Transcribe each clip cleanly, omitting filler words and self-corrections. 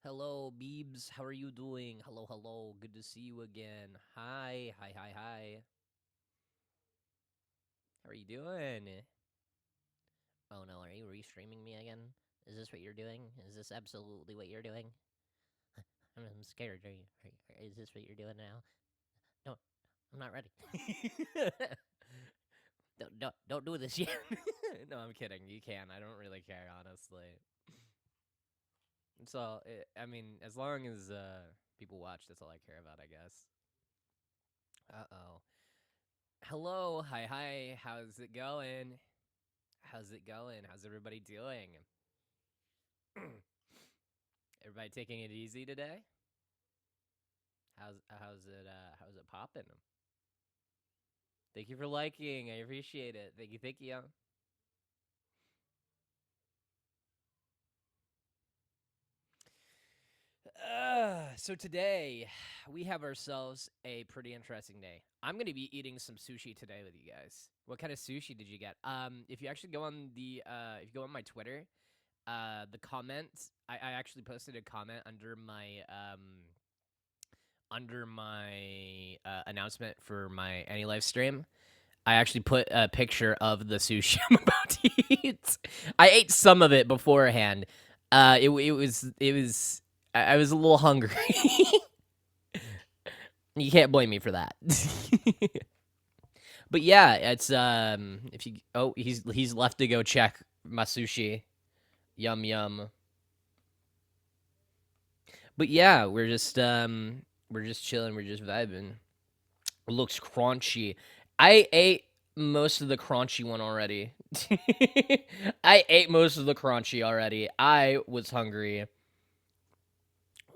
Hello, Beebs. How are you doing? Hello, hello. Good to see you again. Hi, hi, hi, hi. How are you doing? Oh no, are you restreaming me again? Is this what you're doing? Is this absolutely what you're doing? I'm scared. Is this what you're doing now? No, I'm not ready. Don't do this yet. No, I'm kidding. You can. I don't really care, honestly. So, I mean, as long as people watch, that's all I care about, I guess. Uh-oh. Hello, hi, hi. How's it going? How's it going? How's everybody doing? Everybody taking it easy today? How's it popping? Thank you for liking. I appreciate it. Thank you, thank you. So today we have ourselves a pretty interesting day. I'm gonna be eating some sushi today with you guys. What kind of sushi did you get? If you actually go on if you go on my Twitter, the comments, I actually posted a comment under my announcement for my AniLive stream. I actually put a picture of the sushi I'm about to eat. I ate some of it beforehand. It was I was a little hungry. You can't blame me for that. But yeah, it's if you he's left to go check my sushi. Yum yum. But yeah, we're just chilling, we're just vibing. It looks crunchy. I ate most of the crunchy one already. I ate most of the crunchy already. I was hungry.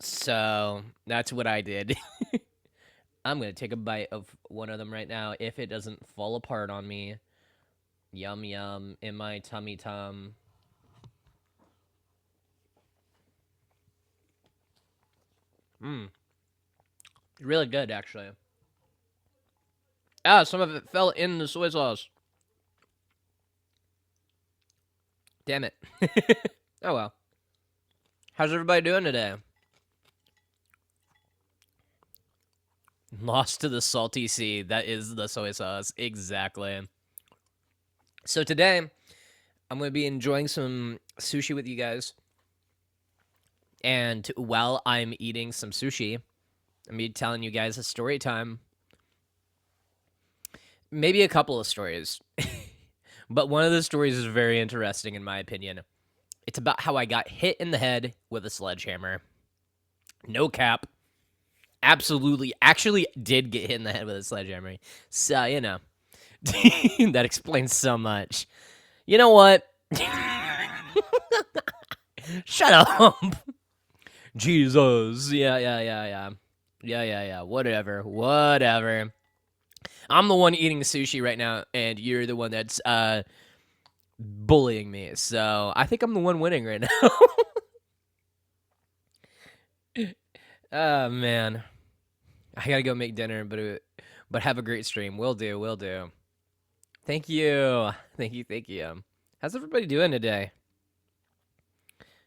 So that's what I did. I'm gonna take a bite of one of them right now if it doesn't fall apart on me. Yum yum in my tummy tum. Mmm. Really good actually. Ah, some of it fell in the soy sauce. Damn it. Oh well. How's everybody doing today? Lost to the salty sea. That is the soy sauce. Exactly. So today, I'm going to be enjoying some sushi with you guys. And while I'm eating some sushi, I'm be telling you guys a story time. Maybe a couple of stories. But one of the stories is very interesting in my opinion. It's about how I got hit in the head with a sledgehammer. No cap. Absolutely. Actually did get hit in the head with a sledgehammer. So, that explains so much. You know what? Shut up. Jesus. Yeah. Whatever. I'm the one eating sushi right now, and you're the one that's bullying me. So I think I'm the one winning right now. Oh man, I gotta go make dinner, but have a great stream. Will do. Thank you. How's everybody doing today?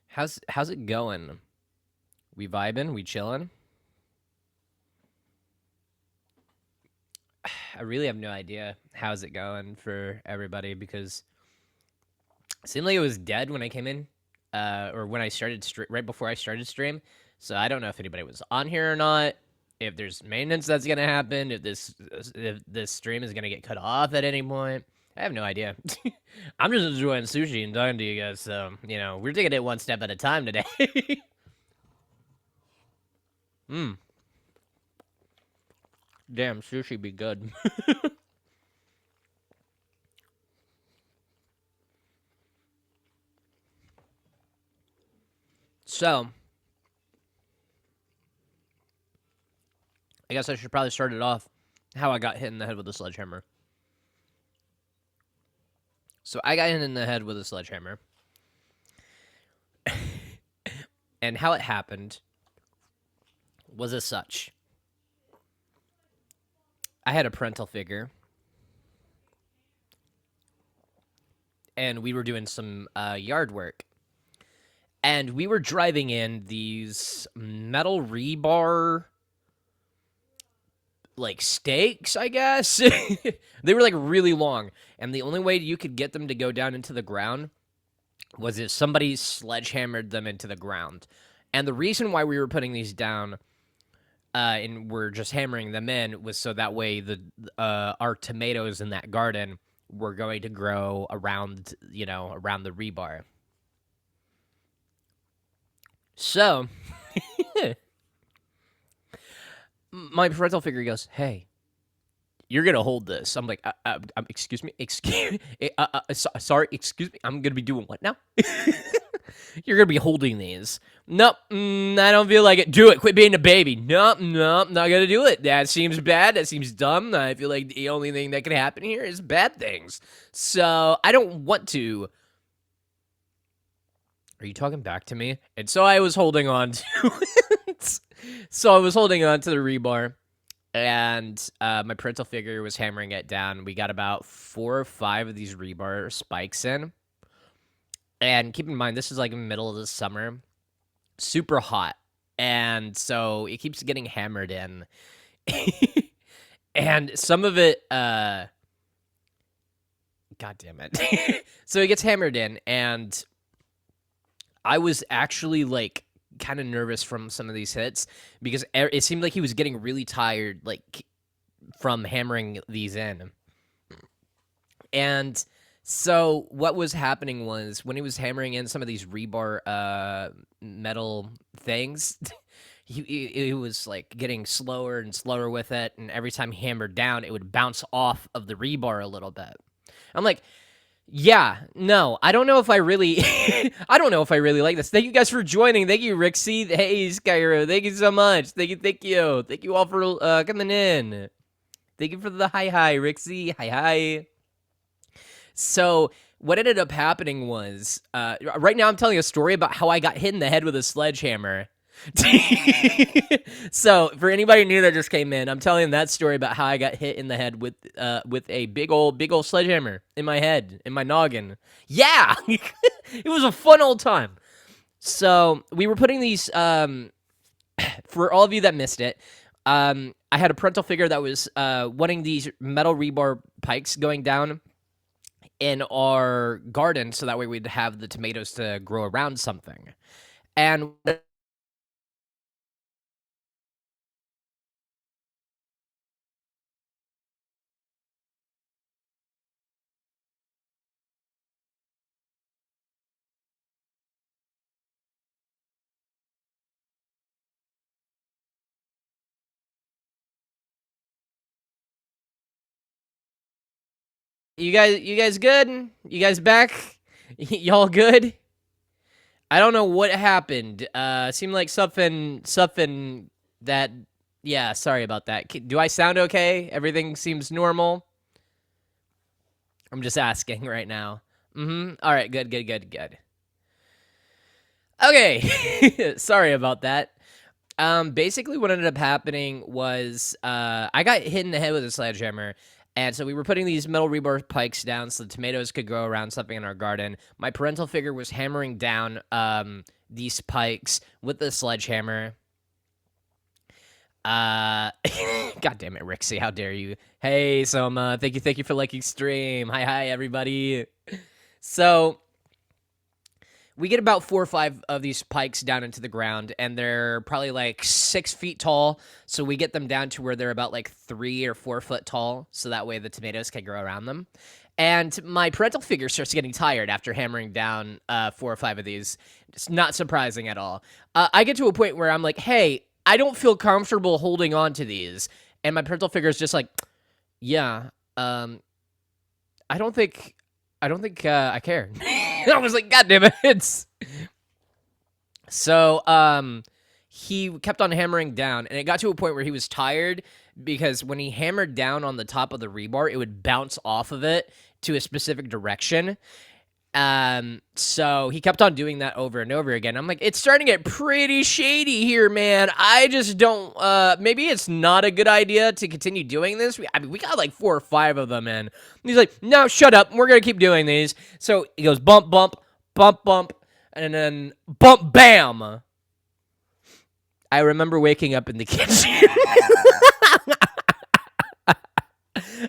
How's it going? We vibing? We chilling? I really have no idea how's it going for everybody because it seemed like it was dead when I came in, or when I started right before I started stream. So I don't know if anybody was on here or not. If there's maintenance that's gonna happen, if this stream is gonna get cut off at any point, I have no idea. I'm just enjoying sushi and talking to you guys. So we're taking it one step at a time today. Mmm, damn, sushi be good. So I guess I should probably start it off how I got hit in the head with a sledgehammer. So I got hit in the head with a sledgehammer. And how it happened was as such. I had a parental figure, and we were doing some yard work. and we were driving in these metal rebar like stakes, I guess. They were like really long, and the only way you could get them to go down into the ground was if somebody sledgehammered them into the ground. And the reason why we were putting these down and we're just hammering them in was so that way the our tomatoes in that garden were going to grow around, around the rebar. So my parental figure goes, "Hey, you're gonna hold this." I'm like, excuse me, sorry, excuse me. I'm gonna be doing what now? You're gonna be holding these. Nope, I don't feel like it. Do it. Quit being a baby. Nope, not gonna do it. That seems bad. That seems dumb. I feel like the only thing that can happen here is bad things. So I don't want to. Are you talking back to me? And so I was holding on to it. So I was holding on to the rebar, and my parental figure was hammering it down. We got about 4 or 5 of these rebar spikes in. And keep in mind, this is like in the middle of the summer, super hot. And so it keeps getting hammered in. And some of it, God damn it. So it gets hammered in, and I was actually like kind of nervous from some of these hits because it seemed like he was getting really tired, like from hammering these in. And so what was happening was when he was hammering in some of these rebar metal things, he was like getting slower and slower with it, and every time he hammered down, it would bounce off of the rebar a little bit. I'm like, yeah, no, I don't know if I really, I don't know if I really like this. Thank you guys for joining. Thank you, Rixie. Hey, Skyro. Thank you so much. Thank you all for coming in. Thank you for the hi, Rixie. Hi. So what ended up happening was, right now I'm telling a story about how I got hit in the head with a sledgehammer. So for anybody new that just came in, I'm telling that story about how I got hit in the head with a big old sledgehammer in my head, in my noggin. Yeah, it was a fun old time. So we were putting these. For all of you that missed it, I had a parental figure that was wanting these metal rebar pikes going down in our garden, so that way we'd have the tomatoes to grow around something. And you guys good? You guys back? Y'all good? I don't know what happened. Seemed like something that. Yeah, sorry about that. Do I sound okay? Everything seems normal. I'm just asking right now. All right, good. Okay, sorry about that. Basically, what ended up happening was I got hit in the head with a sledgehammer. And so we were putting these metal rebar pikes down so the tomatoes could grow around something in our garden. My parental figure was hammering down these pikes with the sledgehammer. God damn it, Rixie, how dare you? Hey, Soma, thank you for liking stream. Hi, everybody. So we get about 4 or 5 of these pikes down into the ground, and they're probably like 6 feet tall. So we get them down to where they're about like 3 or 4 foot tall, so that way the tomatoes can grow around them. And my parental figure starts getting tired after hammering down 4 or 5 of these. It's not surprising at all. I get to a point where I'm like, hey, I don't feel comfortable holding on to these. And my parental figure is just like, yeah, I don't think I care. I was like, God damn it. So, he kept on hammering down, and it got to a point where he was tired because when he hammered down on the top of the rebar, it would bounce off of it to a specific direction. So he kept on doing that over and over again. I'm like, it's starting to get pretty shady here, man. I just don't, maybe it's not a good idea to continue doing this. I mean, we got like 4 or 5 of them in. And he's like, no, shut up. We're going to keep doing these. So he goes bump, bump, bump, bump. and then bump, bam. I remember waking up in the kitchen.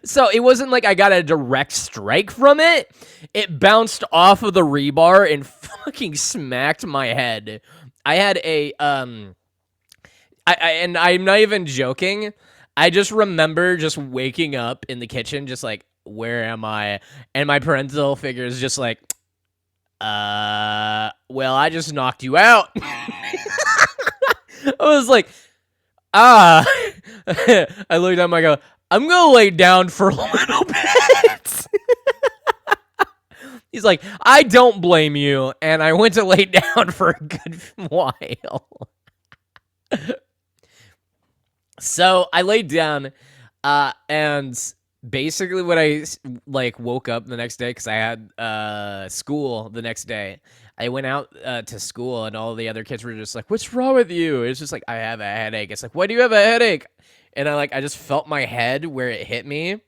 So it wasn't like I got a direct strike from it. It bounced off of the rebar and fucking smacked my head. I had a and I'm not even joking. I just remember just waking up in the kitchen, just like, where am I? And my parental figure is just like, well, I just knocked you out. I was like, ah. I looked at him, I go, I'm gonna lay down for a little bit. He's like, I don't blame you. And I went to lay down for a good while. So I laid down, and basically when I like woke up the next day, because I had school the next day, I went out to school, and all the other kids were just like, "What's wrong with you?" It's just like, I have a headache. It's like, why do you have a headache? And I just felt my head where it hit me,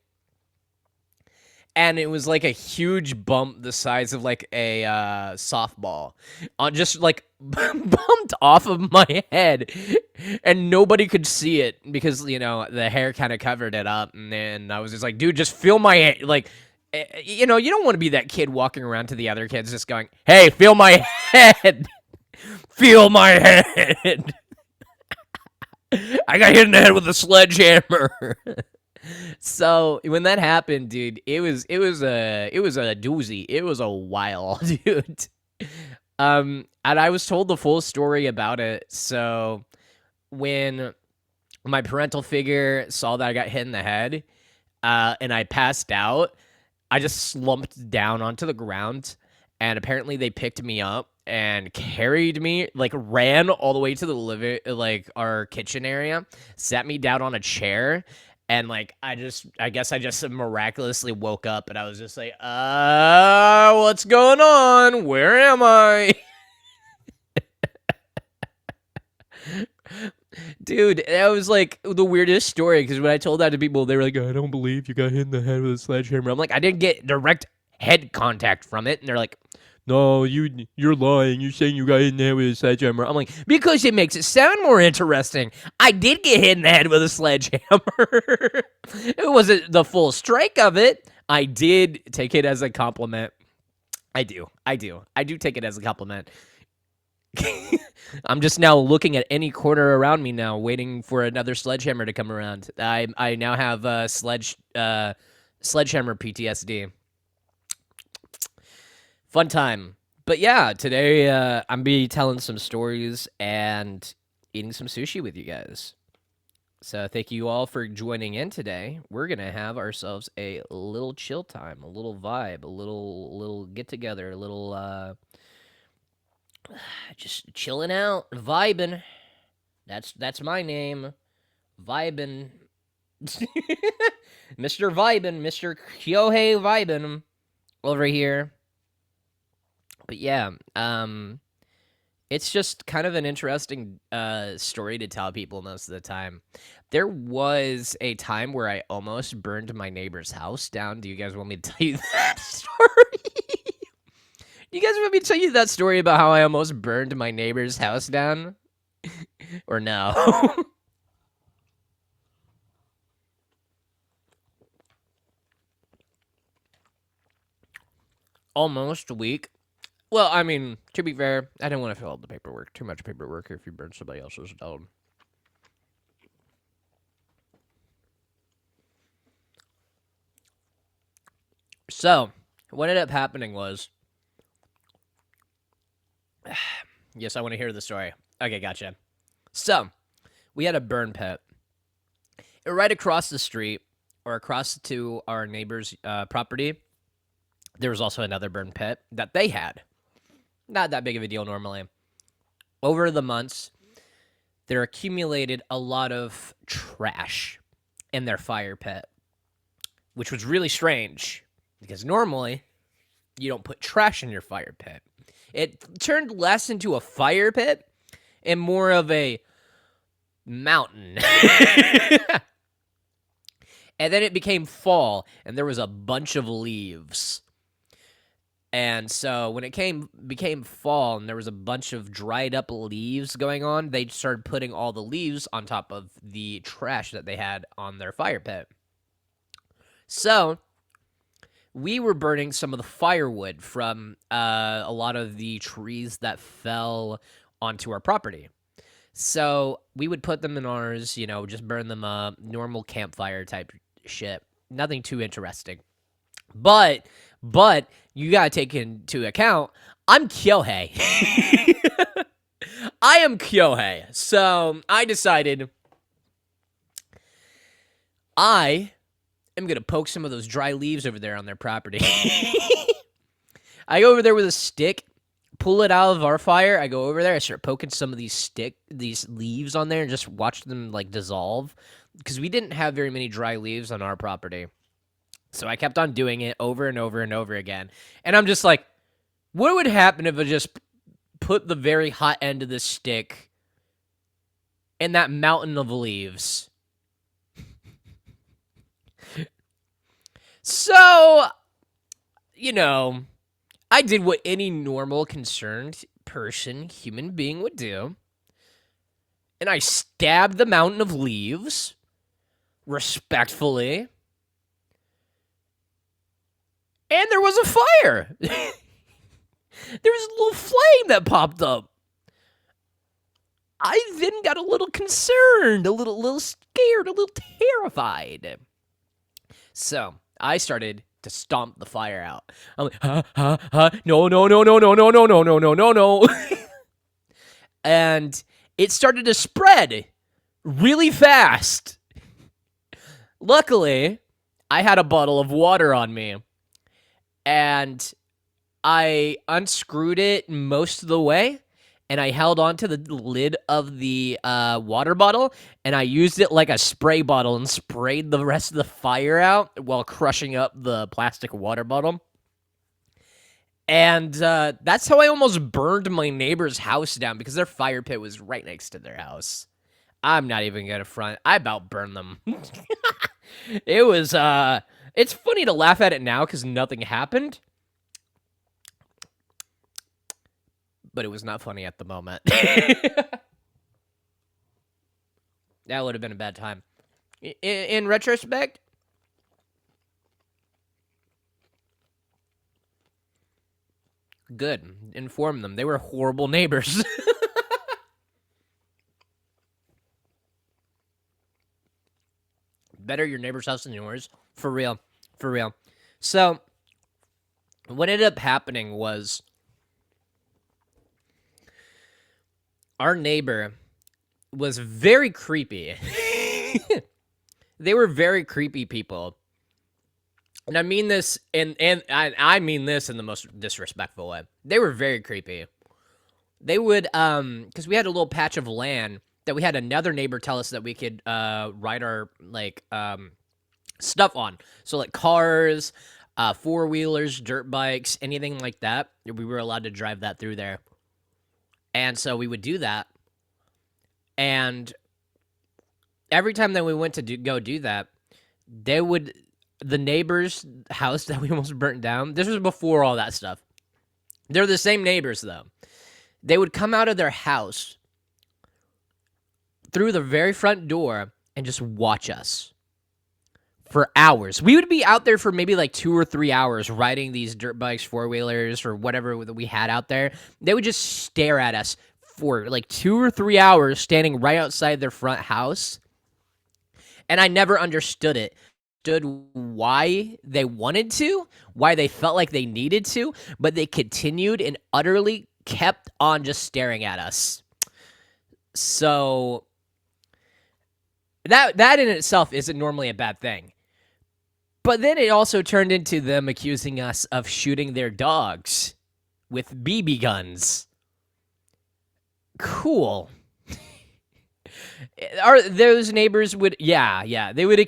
and it was like a huge bump the size of like a softball, on just like bumped off of my head, and nobody could see it because the hair kind of covered it up. And then I was just like, dude, just feel my head. Like, you don't want to be that kid walking around to the other kids just going, hey, feel my head. Feel my head. I got hit in the head with a sledgehammer. So when that happened, dude, it was a doozy. It was a while, dude. And I was told the full story about it. So when my parental figure saw that I got hit in the head, and I passed out, I just slumped down onto the ground, and apparently they picked me up and carried me, like ran all the way to the our kitchen area, sat me down on a chair, and like I guess I just miraculously woke up, and I was just like, what's going on? Where am I? Dude, that was like the weirdest story, because when I told that to people, they were like, I don't believe you got hit in the head with a sledgehammer. I'm like, I didn't get direct head contact from it. And they're like, no, you're lying. You're saying you got hit in the head with a sledgehammer. I'm like, because it makes it sound more interesting. I did get hit in the head with a sledgehammer. It wasn't the full strike of it. I did take it as a compliment. I do take it as a compliment. I'm just now looking at any corner around me now, waiting for another sledgehammer to come around. I now have sledgehammer PTSD. Fun time. But yeah, today I'm be telling some stories and eating some sushi with you guys. So thank you all for joining in today. We're gonna have ourselves a little chill time, a little vibe, a little get together, a little just chilling out, vibing. That's my name, vibing. Mr. Vibin, Mr. Kyohei Vibin over here. But yeah, it's just kind of an interesting story to tell people most of the time. There was a time where I almost burned my neighbor's house down. Do you guys want me to tell you that story? You guys want me to tell you that story about how I almost burned my neighbor's house down? Or no? Almost a week. Well, I mean, to be fair, I didn't want to fill out the paperwork. Too much paperwork if you burn somebody else's down. So, what ended up happening was... Yes, I want to hear the story. Okay, gotcha. So, we had a burn pit. Right across the street, or across to our neighbor's property, there was also another burn pit that they had. Not that big of a deal normally. Over the months, there accumulated a lot of trash in their fire pit, which was really strange, because normally you don't put trash in your fire pit. It turned less into a fire pit and more of a mountain. And then it became fall, and there was a bunch of leaves. And so when it became fall and there was a bunch of dried up leaves going on, they started putting all the leaves on top of the trash that they had on their fire pit. So we were burning some of the firewood from a lot of the trees that fell onto our property. So we would put them in ours, just burn them up, normal campfire type shit. Nothing too interesting. But you gotta take into account, I'm Kyohei. I am Kyohei. So I decided I am gonna poke some of those dry leaves over there on their property. I go over there with a stick, pull it out of our fire. I go over there, I start poking some of these leaves on there and just watch them like dissolve. Because we didn't have very many dry leaves on our property. So I kept on doing it over and over and over again. And I'm just like, what would happen if I just put the very hot end of this stick in that mountain of leaves? So, I did what any normal, concerned person, human being would do. And I stabbed the mountain of leaves respectfully. And there was a fire. There was a little flame that popped up. I then got a little concerned, a little scared, a little terrified. So I started to stomp the fire out. I'm like, no, no, no, no, no, no, no, no, no, no, no, no. And it started to spread really fast. Luckily, I had a bottle of water on me. And I unscrewed it most of the way, and I held onto the lid of the water bottle, and I used it like a spray bottle and sprayed the rest of the fire out while crushing up the plastic water bottle. And that's how I almost burned my neighbor's house down, because their fire pit was right next to their house. I'm not even gonna front. I about burned them. It was, it's funny to laugh at it now because nothing happened. But it was not funny at the moment. That would have been a bad time. In retrospect, good. Inform them. They were horrible neighbors. Better your neighbor's house than yours. For real. For real. So, what ended up happening was our neighbor was very creepy. They were very creepy people. And I mean this I mean this in the most disrespectful way. They were very creepy. They would because we had a little patch of land that we had another neighbor tell us that we could ride our stuff on. So like cars, four-wheelers, dirt bikes, anything like that. We were allowed to drive that through there. And so we would do that. And every time that we went to go do that, the neighbor's house that we almost burnt down, this was before all that stuff. They're the same neighbors, though. They would come out of their house through the very front door and just watch us for hours. We would be out there for maybe like 2 or 3 hours riding these dirt bikes, four-wheelers, or whatever that we had out there. They would just stare at us for like 2 or 3 hours standing right outside their front house. And I never understood it. Why they wanted to, why they felt like they needed to, but they continued and utterly kept on just staring at us. So that in itself isn't normally a bad thing. But then it also turned into them accusing us of shooting their dogs with BB guns. Cool. Those neighbors would, they would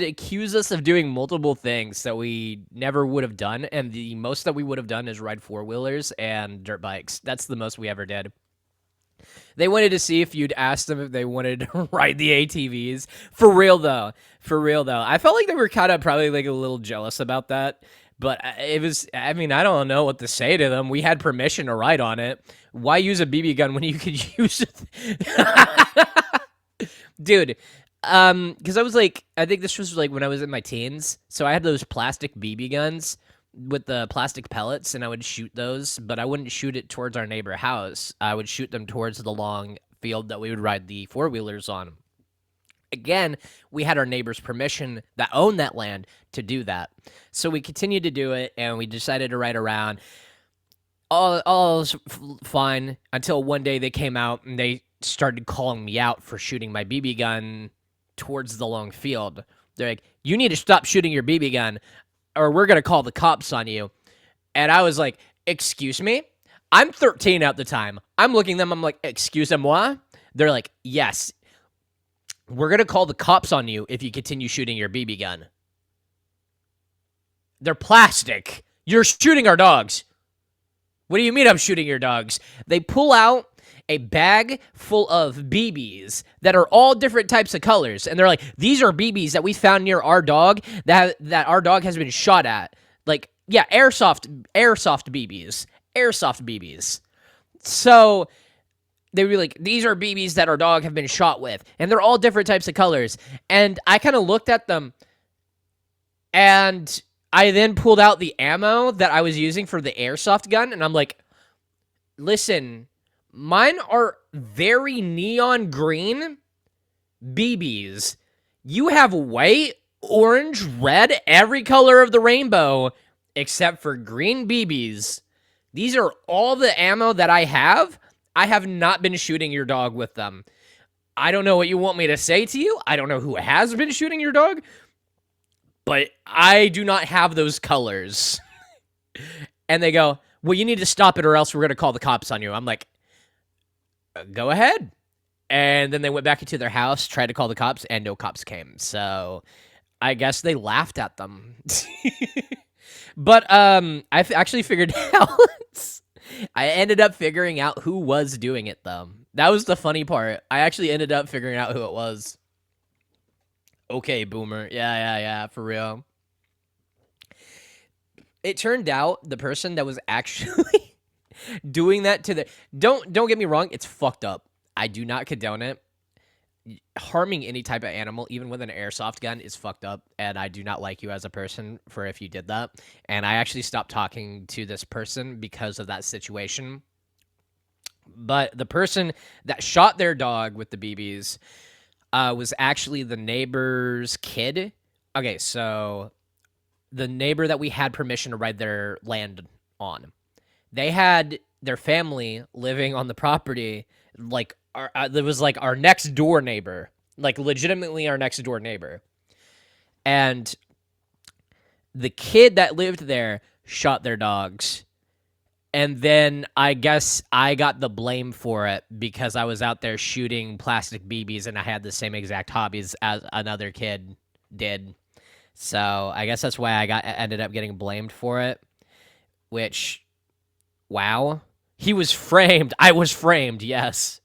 accuse us of doing multiple things that we never would have done, and the most that we would have done is ride four-wheelers and dirt bikes. That's the most we ever did. They wanted to see if you'd ask them if they wanted to ride the ATVs. For real though. I felt like they were kind of probably like a little jealous about that, But it was, I mean, I don't know what to say to them. We had permission to write on it. Why use a BB gun when you could use it? Dude, because I was like, I think this was like when I was in my teens. So I had those plastic BB guns with the plastic pellets, and I would shoot those, but I wouldn't shoot it towards our neighbor house. I would shoot them towards the long field that we would ride the four-wheelers on. Again, we had our neighbor's permission that owned that land to do that. So we continued to do it, and we decided to ride around. All was fine until one day they came out and they started calling me out for shooting my BB gun towards the long field. They're like, "You need to stop shooting your BB gun, or we're gonna call the cops on you." And I was like, "Excuse me?" I'm 13 at the time. I'm looking at them. I'm like, "Excusez-moi?" They're like, "Yes, we're gonna call the cops on you if you continue shooting your BB gun. They're plastic. You're shooting our dogs." What do you mean I'm shooting your dogs? They pull out a bag full of BBs that are all different types of colors, and they're like, "These are BBs that we found near our dog that our dog has been shot at." Like, yeah, airsoft BBs, airsoft BBs. So they were like, "These are BBs that our dog have been shot with," and they're all different types of colors. And I kind of looked at them, and I then pulled out the ammo that I was using for the airsoft gun, and I'm like, "Listen, mine are very neon green BBs. You have white, orange, red, every color of the rainbow, except for green BBs. These are all the ammo that I have. I have not been shooting your dog with them. I don't know what you want me to say to you. I don't know who has been shooting your dog, but I do not have those colors." And they go, "Well, you need to stop it or else we're going to call the cops on you." I'm like, "Go ahead." And then they went back into their house, tried to call the cops, and no cops came. So I guess they laughed at them. But actually figured out. I ended up figuring out who was doing it, though. That was the funny part. I actually ended up figuring out who it was. Okay, boomer. Yeah, for real. It turned out the person that was actually doing that to the don't get me wrong, it's fucked up. I do not condone it. Harming any type of animal, even with an airsoft gun, is fucked up, and I do not like you as a person for if you did that. And I actually stopped talking to this person because of that situation. But the person that shot their dog with the BBs was actually the neighbor's kid. Okay, so the neighbor that we had permission to ride their land on, they had their family living on the property. Like, there was like our next door neighbor, like legitimately our next door neighbor. And the kid that lived there shot their dogs. And then I guess I got the blame for it because I was out there shooting plastic BBs and I had the same exact hobbies as another kid did. So I guess that's why ended up getting blamed for it. Which, wow. He was framed. I was framed, yes.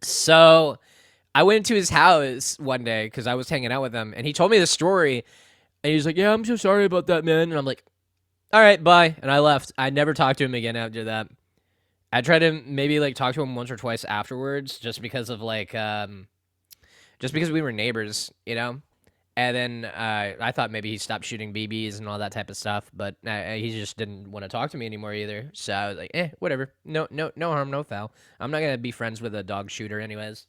So I went into his house one day because I was hanging out with him, and he told me the story, and he was like, "Yeah, I'm so sorry about that, man." And I'm like, "All right, bye." And I left. I never talked to him again after that. I tried to maybe like talk to him once or twice afterwards, just because of like, just because we were neighbors, you know. And then I thought maybe he stopped shooting BBs and all that type of stuff, but he just didn't want to talk to me anymore either. So I was like, whatever. No harm, no foul. I'm not gonna be friends with a dog shooter, anyways.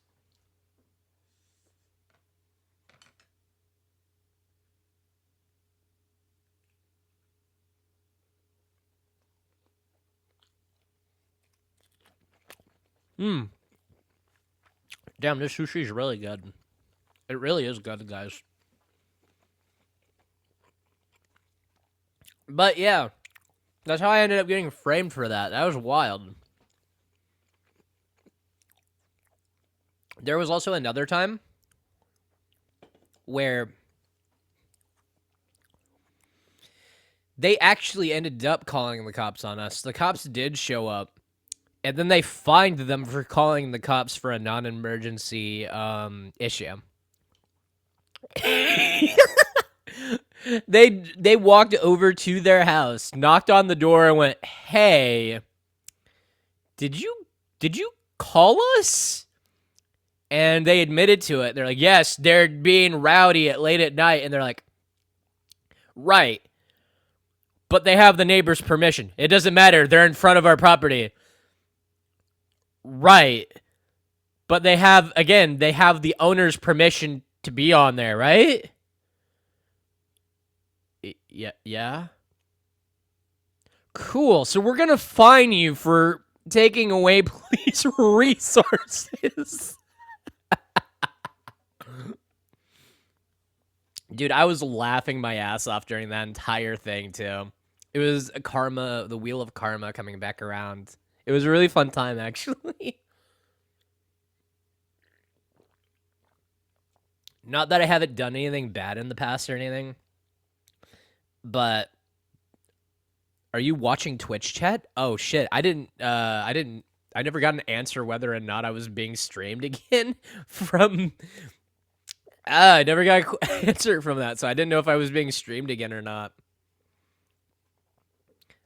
Hmm. Damn, this sushi is really good. It really is good, guys. But yeah, that's how I ended up getting framed for that. That was wild. There was also another time where they actually ended up calling the cops on us. The cops did show up, and then they fined them for calling the cops for a non-emergency issue. They walked over to their house, knocked on the door, and went, "Hey, did you did you call us?" And they admitted to it. They're like, "Yes, they're being rowdy at late at night." And they're like, "Right, but they have the neighbor's permission. It doesn't matter. They're in front of our property." Right, but they have the owner's permission to be on there, right? Yeah, yeah. Cool. So we're gonna fine you for taking away police resources. Dude, I was laughing my ass off during that entire thing too. It was karma, the wheel of karma coming back around. It was a really fun time, actually. Not that I haven't done anything bad in the past or anything, but are you watching Twitch chat? Oh shit, I never got an answer whether or not I was being streamed again from. I never got an answer from that, so I didn't know if I was being streamed again or not.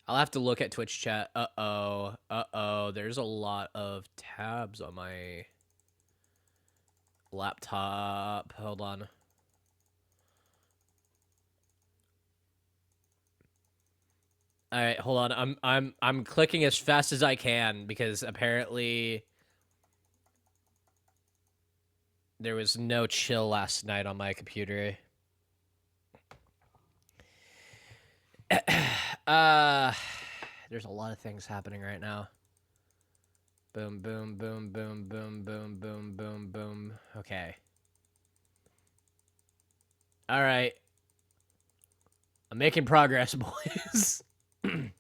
I'll have to look at Twitch chat. Uh-oh. There's a lot of tabs on my laptop. Hold on. All right, hold on. I'm clicking as fast as I can because apparently there was no chill last night on my computer. There's a lot of things happening right now. Boom, boom, boom, boom, boom, boom, boom, boom, boom. Okay. All right. I'm making progress, boys. I'm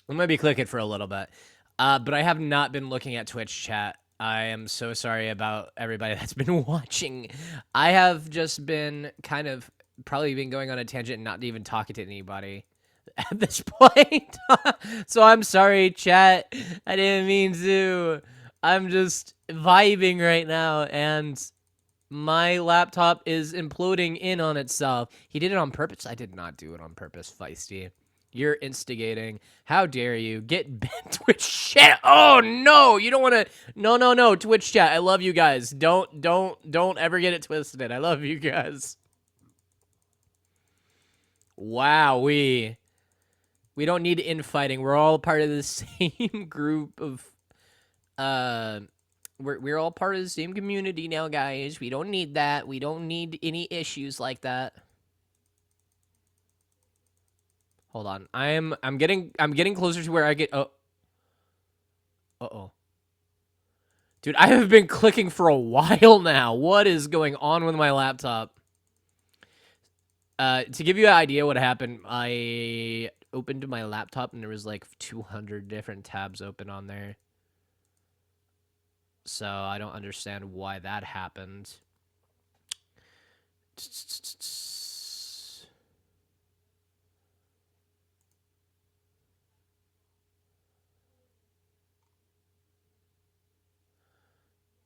gonna be clicking for a little bit. But I have not been looking at Twitch chat. I am so sorry about everybody that's been watching. I have just been kind of probably been going on a tangent and not even talking to anybody at this point. So I'm sorry, chat. I didn't mean to. I'm just vibing right now, and my laptop is imploding in on itself. He did it on purpose. I did not do it on purpose, Feisty. You're instigating. How dare you? Get bent Twitch chat. Oh no, you don't want to. No, Twitch chat. I love you guys. Don't ever get it twisted. I love you guys. Wow, we don't need infighting. We're all part of the same group of we're all part of the same community now, guys. We don't need that. We don't need any issues like that. Hold on. I'm getting closer to where I get. Oh. Uh-oh. Dude, I have been clicking for a while now. What is going on with my laptop? To give you an idea what happened, I opened my laptop and there was like 200 different tabs open on there. So I don't understand why that happened.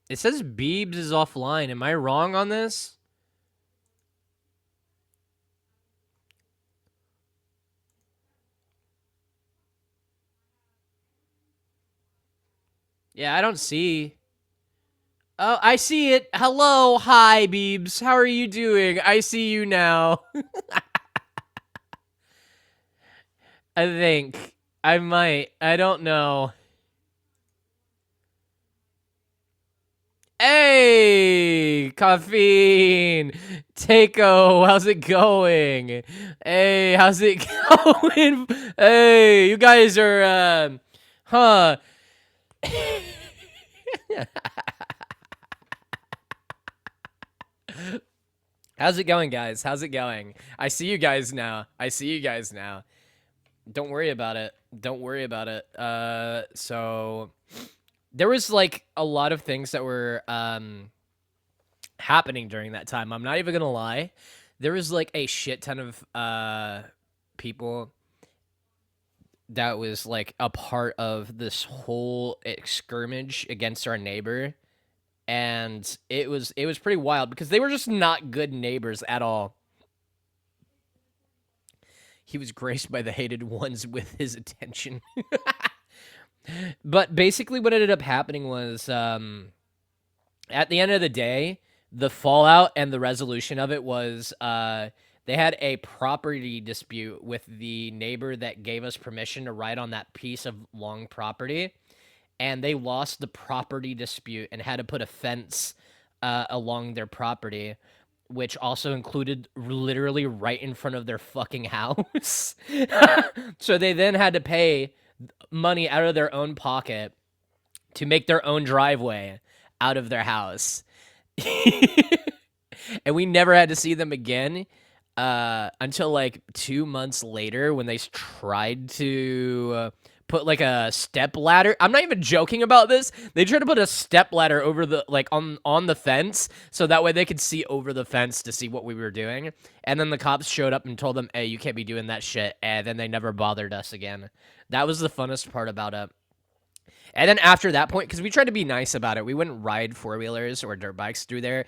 It says Beebs is offline. Am I wrong on this? Yeah, I don't see. Oh, I see it. Hello, hi, Beebs. How are you doing? I see you now. I think. I might. I don't know. Hey, caffeine. Takeo, how's it going? Hey, how's it going? Hey, you guys are, huh? How's it going, guys? How's it going? I see you guys now. I see you guys now. Don't worry about it. Don't worry about it. So there was like a lot of things that were happening during that time. I'm not even gonna lie. There was like a shit ton of people that was like a part of this whole skirmish against our neighbor. and it was pretty wild because they were just not good neighbors at all. He was graced by the hated ones with his attention. But basically, what ended up happening was, at the end of the day, the fallout and the resolution of it was, they had a property dispute with the neighbor that gave us permission to ride on that piece of long property, and they lost the property dispute and had to put a fence along their property, which also included literally right in front of their fucking house. So they then had to pay money out of their own pocket to make their own driveway out of their house. And we never had to see them again until like 2 months later when they tried to put like a step ladder. I'm not even joking about this. They tried to put a step ladder over the like on the fence so that way they could see over the fence to see what we were doing. And then the cops showed up and told them, "Hey, you can't be doing that shit." And then they never bothered us again. That was the funnest part about it. And then after that point, because we tried to be nice about it, we wouldn't ride four-wheelers or dirt bikes through there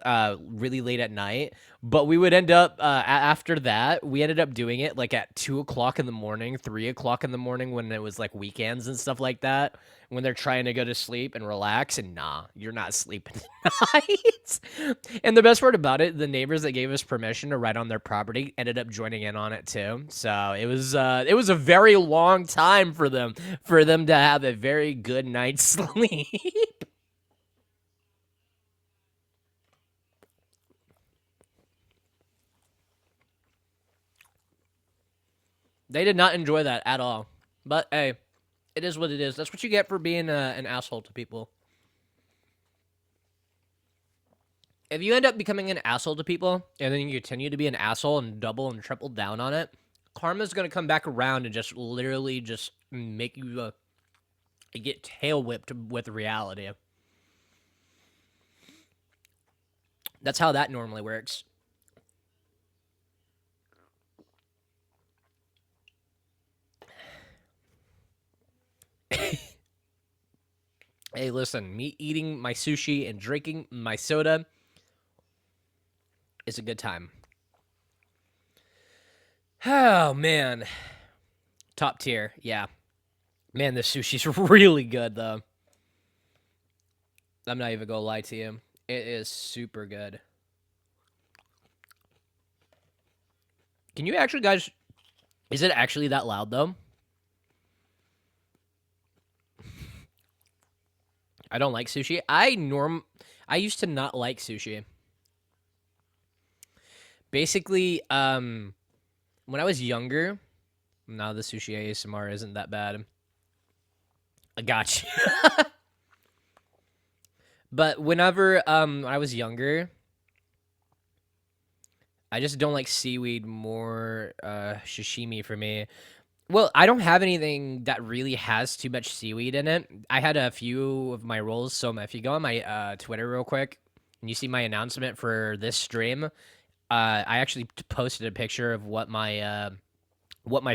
really late at night. But we would end up, after that, we ended up doing it like at 2 o'clock in the morning, 3 o'clock in the morning when it was like weekends and stuff like that, when they're trying to go to sleep and relax. And nah, you're not sleeping tonight. And the best part about it, the neighbors that gave us permission to ride on their property ended up joining in on it too. So it was a very long time for them to have a very good night's sleep. They did not enjoy that at all. But hey, it is what it is. That's what you get for being an asshole to people. If you end up becoming an asshole to people and then you continue to be an asshole and double and triple down on it, karma's gonna come back around and just literally just make you get tail whipped with reality. That's how that normally works. Hey, listen, me eating my sushi and drinking my soda is a good time. Oh man, top tier, yeah. Man, this sushi's really good though. I'm not even gonna lie to you. It is super good. Can you actually, guys? Is it actually that loud though? I don't like sushi. I used to not like sushi. Basically, when I was younger, now the sushi ASMR isn't that bad. I got you. But whenever I was younger, I just don't like seaweed more sashimi for me. Well, I don't have anything that really has too much seaweed in it. I had a few of my rolls, so if you go on my Twitter real quick and you see my announcement for this stream, I actually posted a picture of what my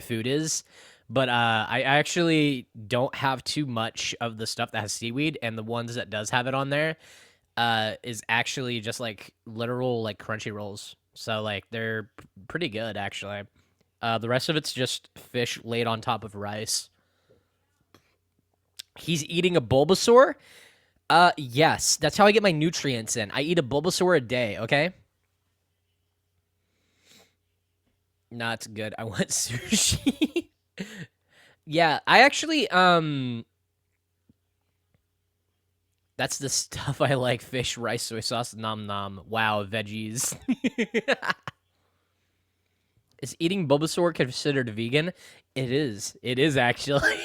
food is. But I actually don't have too much of the stuff that has seaweed, and the ones that does have it on there is actually just like literal like crunchy rolls. So like they're pretty good actually. The rest of it's just fish laid on top of rice. He's eating a Bulbasaur. Yes, that's how I get my nutrients in. I eat a Bulbasaur a day. Okay. Nah, it's good. I want sushi. Yeah, I actually that's the stuff I like: fish, rice, soy sauce, nom nom. Wow, veggies. Is eating Bulbasaur considered vegan? It is. It is actually.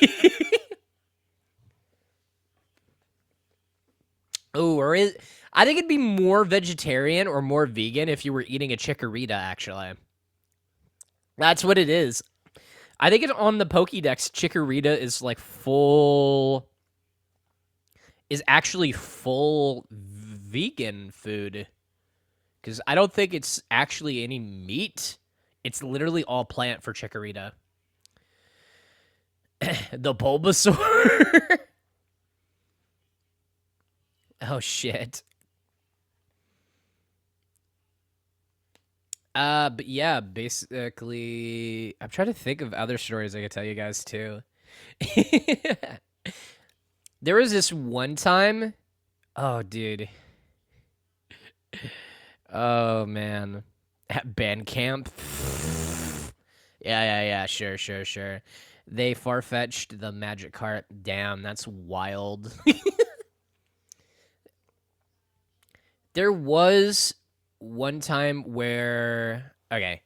Oh, or is I think it'd be more vegetarian or more vegan if you were eating a chikorita, actually. That's what it is. I think it's on the Pokédex, Chikorita is like is actually full vegan food. Because I don't think it's actually any meat. It's literally all plant for Chikorita. The Bulbasaur. Oh shit. But yeah, basically, I'm trying to think of other stories I could tell you guys too. There was this one time. Oh, dude. Oh man. At band camp. Yeah. Sure. They far-fetched the magic cart. Damn, that's wild. There was one time where okay.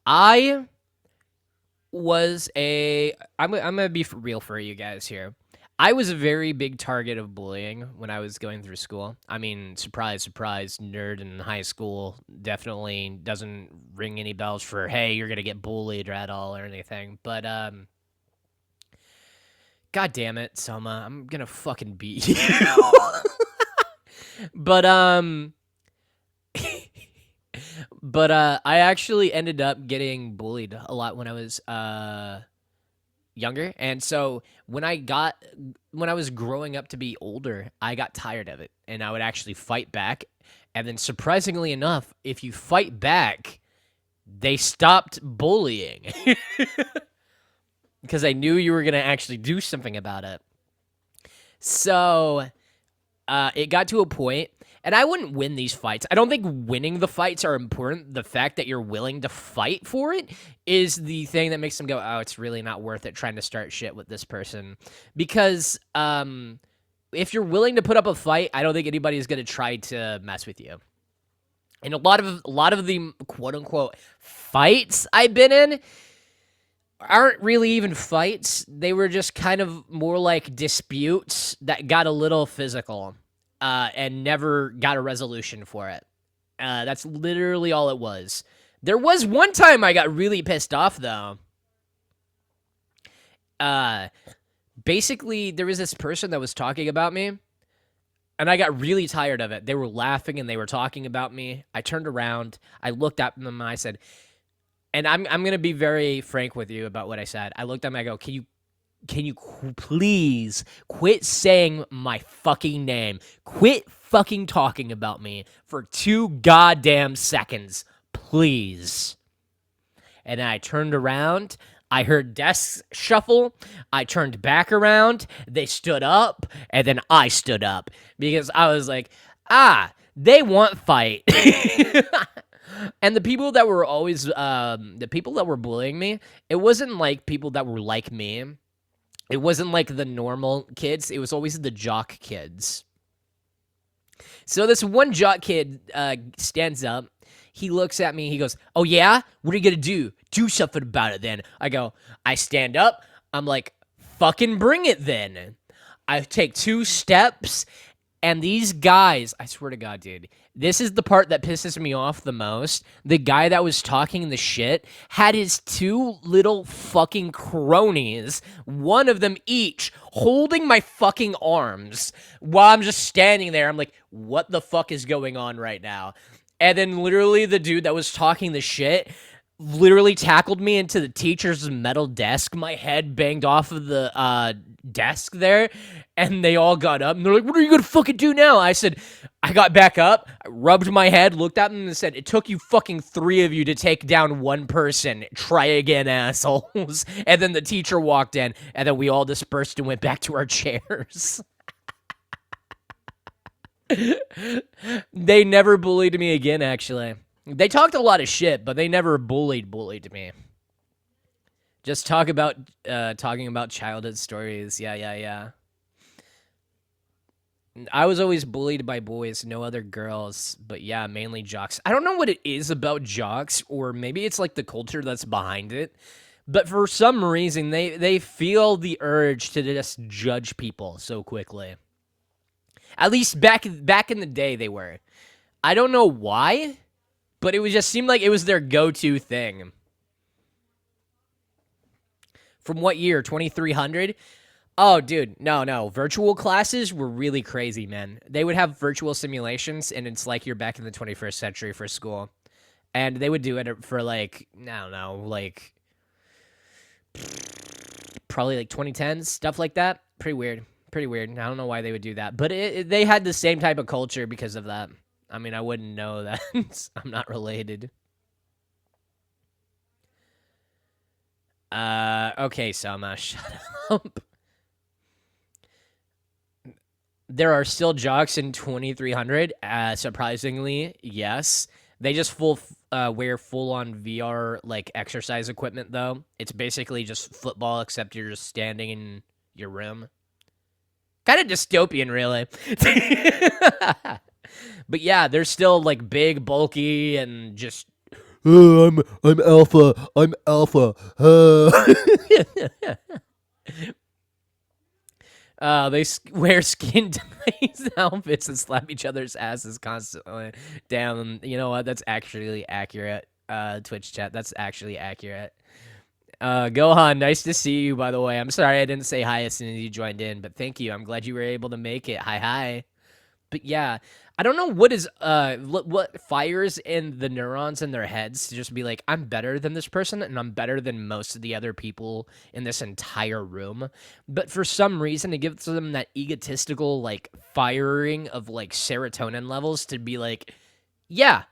I was a I'm gonna be real for you guys here. I was a very big target of bullying when I was going through school. I mean, surprise, nerd in high school definitely doesn't ring any bells for hey, you're gonna get bullied at all or anything. But god damn it, Selma, I'm gonna fucking beat you. but I actually ended up getting bullied a lot when I was younger. And so when I was growing up to be older, I got tired of it and I would actually fight back. And then surprisingly enough, if you fight back, they stopped bullying because I knew you were going to actually do something about it. So it got to a point, and I wouldn't win these fights. I don't think winning the fights are important. The fact that you're willing to fight for it is the thing that makes them go, oh, it's really not worth it trying to start shit with this person. Because if you're willing to put up a fight, I don't think anybody's going to try to mess with you. And a lot of the quote unquote fights I've been in aren't really even fights. They were just kind of more like disputes that got a little physical and never got a resolution for it. That's literally all it was. There was one time I got really pissed off, though. Basically, there was this person that was talking about me, and I got really tired of it. They were laughing and they were talking about me. I turned around, I looked at them, and I said, and I'm gonna be very frank with you about what I said. I looked at him. I go, can you please quit saying my fucking name? Quit fucking talking about me for 2 goddamn seconds, please. And then I turned around. I heard desks shuffle. I turned back around. They stood up, and then I stood up because I was like, they want fight. And the people that were always, the people that were bullying me, it wasn't like people that were like me. It wasn't like the normal kids. It was always the jock kids. So this one jock kid stands up. He looks at me. He goes, oh, yeah? What are you going to do? Do something about it then. I stand up. I'm like, fucking bring it then. I take 2 steps. And these guys, I swear to God, dude, this is the part that pisses me off the most. The guy that was talking the shit had his 2 little fucking cronies, one of them each, holding my fucking arms while I'm just standing there. I'm like, what the fuck is going on right now? And then literally the dude that was talking the shit literally tackled me into the teacher's metal desk. My head banged off of the desk there, and they all got up, and they're like, what are you gonna fucking do now? I said, I got back up, I rubbed my head, looked at them, and said, it took you fucking 3 of you to take down 1 person. Try again, assholes. And then the teacher walked in, and then we all dispersed and went back to our chairs. They never bullied me again, actually. They talked a lot of shit, but they never bullied me. Just talking about childhood stories. Yeah. I was always bullied by boys, no other girls, but yeah, mainly jocks. I don't know what it is about jocks, or maybe it's like the culture that's behind it, but for some reason they feel the urge to just judge people so quickly. At least back in the day they were. I don't know why, but it would just seem like it was their go-to thing. From what year? 2300? Oh, dude, no. Virtual classes were really crazy, man. They would have virtual simulations, and it's like you're back in the 21st century for school. And they would do it for like, I don't know, like probably like 2010s, stuff like that. Pretty weird. Pretty weird. I don't know why they would do that, but they had the same type of culture because of that. I mean, I wouldn't know that. I'm not related. Okay, Sama, shut up. There are still jocks in 2300. Surprisingly, yes. They just wear full on VR like exercise equipment though. It's basically just football except you're just standing in your room. Kind of dystopian, really. But yeah, they're still like big, bulky, and just. Oh, I'm alpha. I'm alpha. They wear skin-tight outfits and slap each other's asses constantly. Damn, you know what? That's actually accurate. Twitch chat, that's actually accurate. Gohan, nice to see you, by the way. I'm sorry I didn't say hi as soon as you joined in, but thank you. I'm glad you were able to make it. Hi. But yeah, I don't know what fires in the neurons in their heads to just be like, I'm better than this person and I'm better than most of the other people in this entire room. But for some reason, it gives them that egotistical like firing of like serotonin levels to be like, yeah,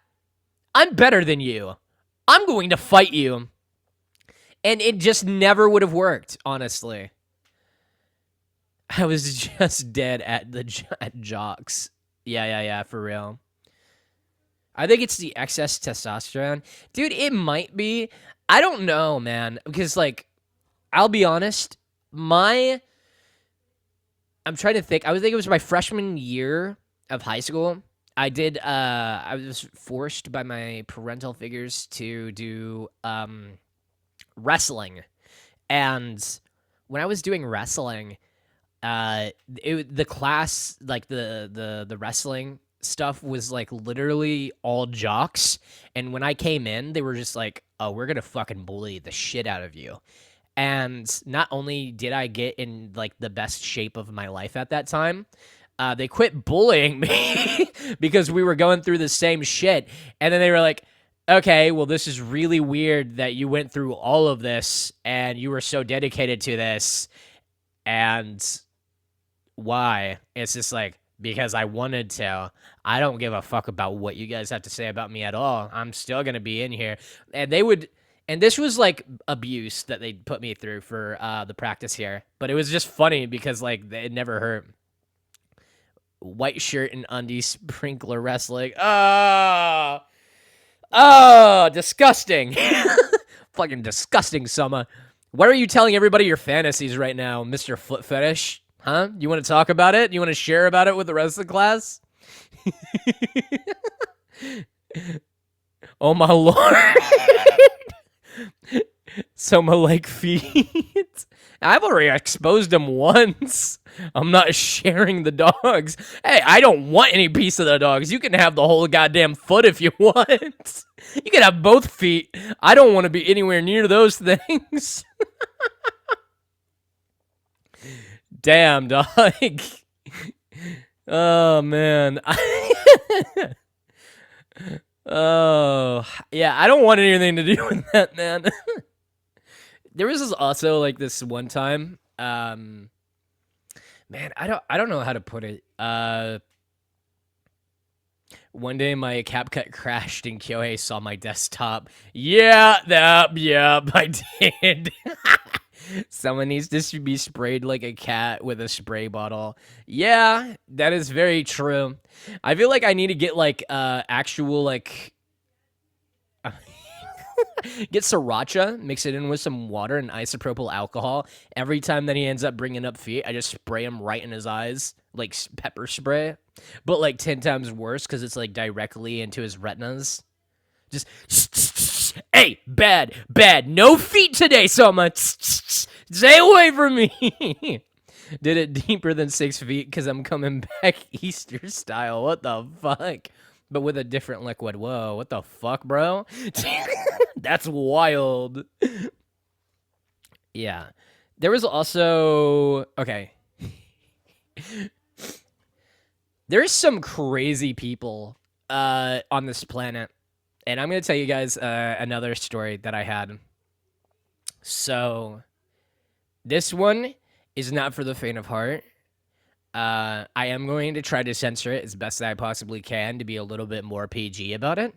I'm better than you. I'm going to fight you. And it just never would have worked, honestly. I was just dead at at jocks. Yeah, for real. I think it's the excess testosterone. Dude, it might be. I don't know, man. Because, like, I'll be honest. I'm trying to think. I think it was my freshman year of high school. I was forced by my parental figures to do wrestling. And when I was doing wrestling, the class, like the wrestling stuff was like literally all jocks, and when I came in they were just like, oh, we're gonna fucking bully the shit out of you. And not only did I get in like the best shape of my life at that time, they quit bullying me because we were going through the same shit. And then they were like, okay, well, this is really weird that you went through all of this and you were so dedicated to this. And why? It's just like, because I wanted to. I don't give a fuck about what you guys have to say about me at all. I'm still going to be in here. And this was like abuse that they put me through for the practice here. But it was just funny because like it never hurt. White shirt and undies, sprinkler wrestling. Oh, disgusting. Fucking disgusting, Summer. Why are you telling everybody your fantasies right now, Mr. Foot Fetish? Huh? You want to talk about it? You want to share about it with the rest of the class? Oh my lord. Soma like feet. I've already exposed him once. I'm not sharing the dogs. Hey, I don't want any piece of the dogs. You can have the whole goddamn foot if you want. You can have both feet. I don't want to be anywhere near those things. Damn, dog. Oh, man. Oh, yeah, I don't want anything to do with that, man. There was also like this one time, man, I don't know how to put it. One day my CapCut crashed and Kyohei saw my desktop. Yeah, I did. Someone needs to be sprayed like a cat with a spray bottle. Yeah, that is very true. I feel like I need to get like actual like get sriracha, mix it in with some water and isopropyl alcohol. Every time that he ends up bringing up feet, I just spray him right in his eyes, like pepper spray, but like 10 times worse because it's like directly into his retinas. Just, hey, bad, no feet today, Soma. Stay away from me. Did it deeper than 6 feet because I'm coming back Easter style. What the fuck? But with a different liquid. Whoa, what the fuck, bro? That's wild. Yeah. There was also... Okay. There's some crazy people on this planet. And I'm going to tell you guys another story that I had. So... This one is not for the faint of heart. I am going to try to censor it as best I possibly can to be a little bit more PG about it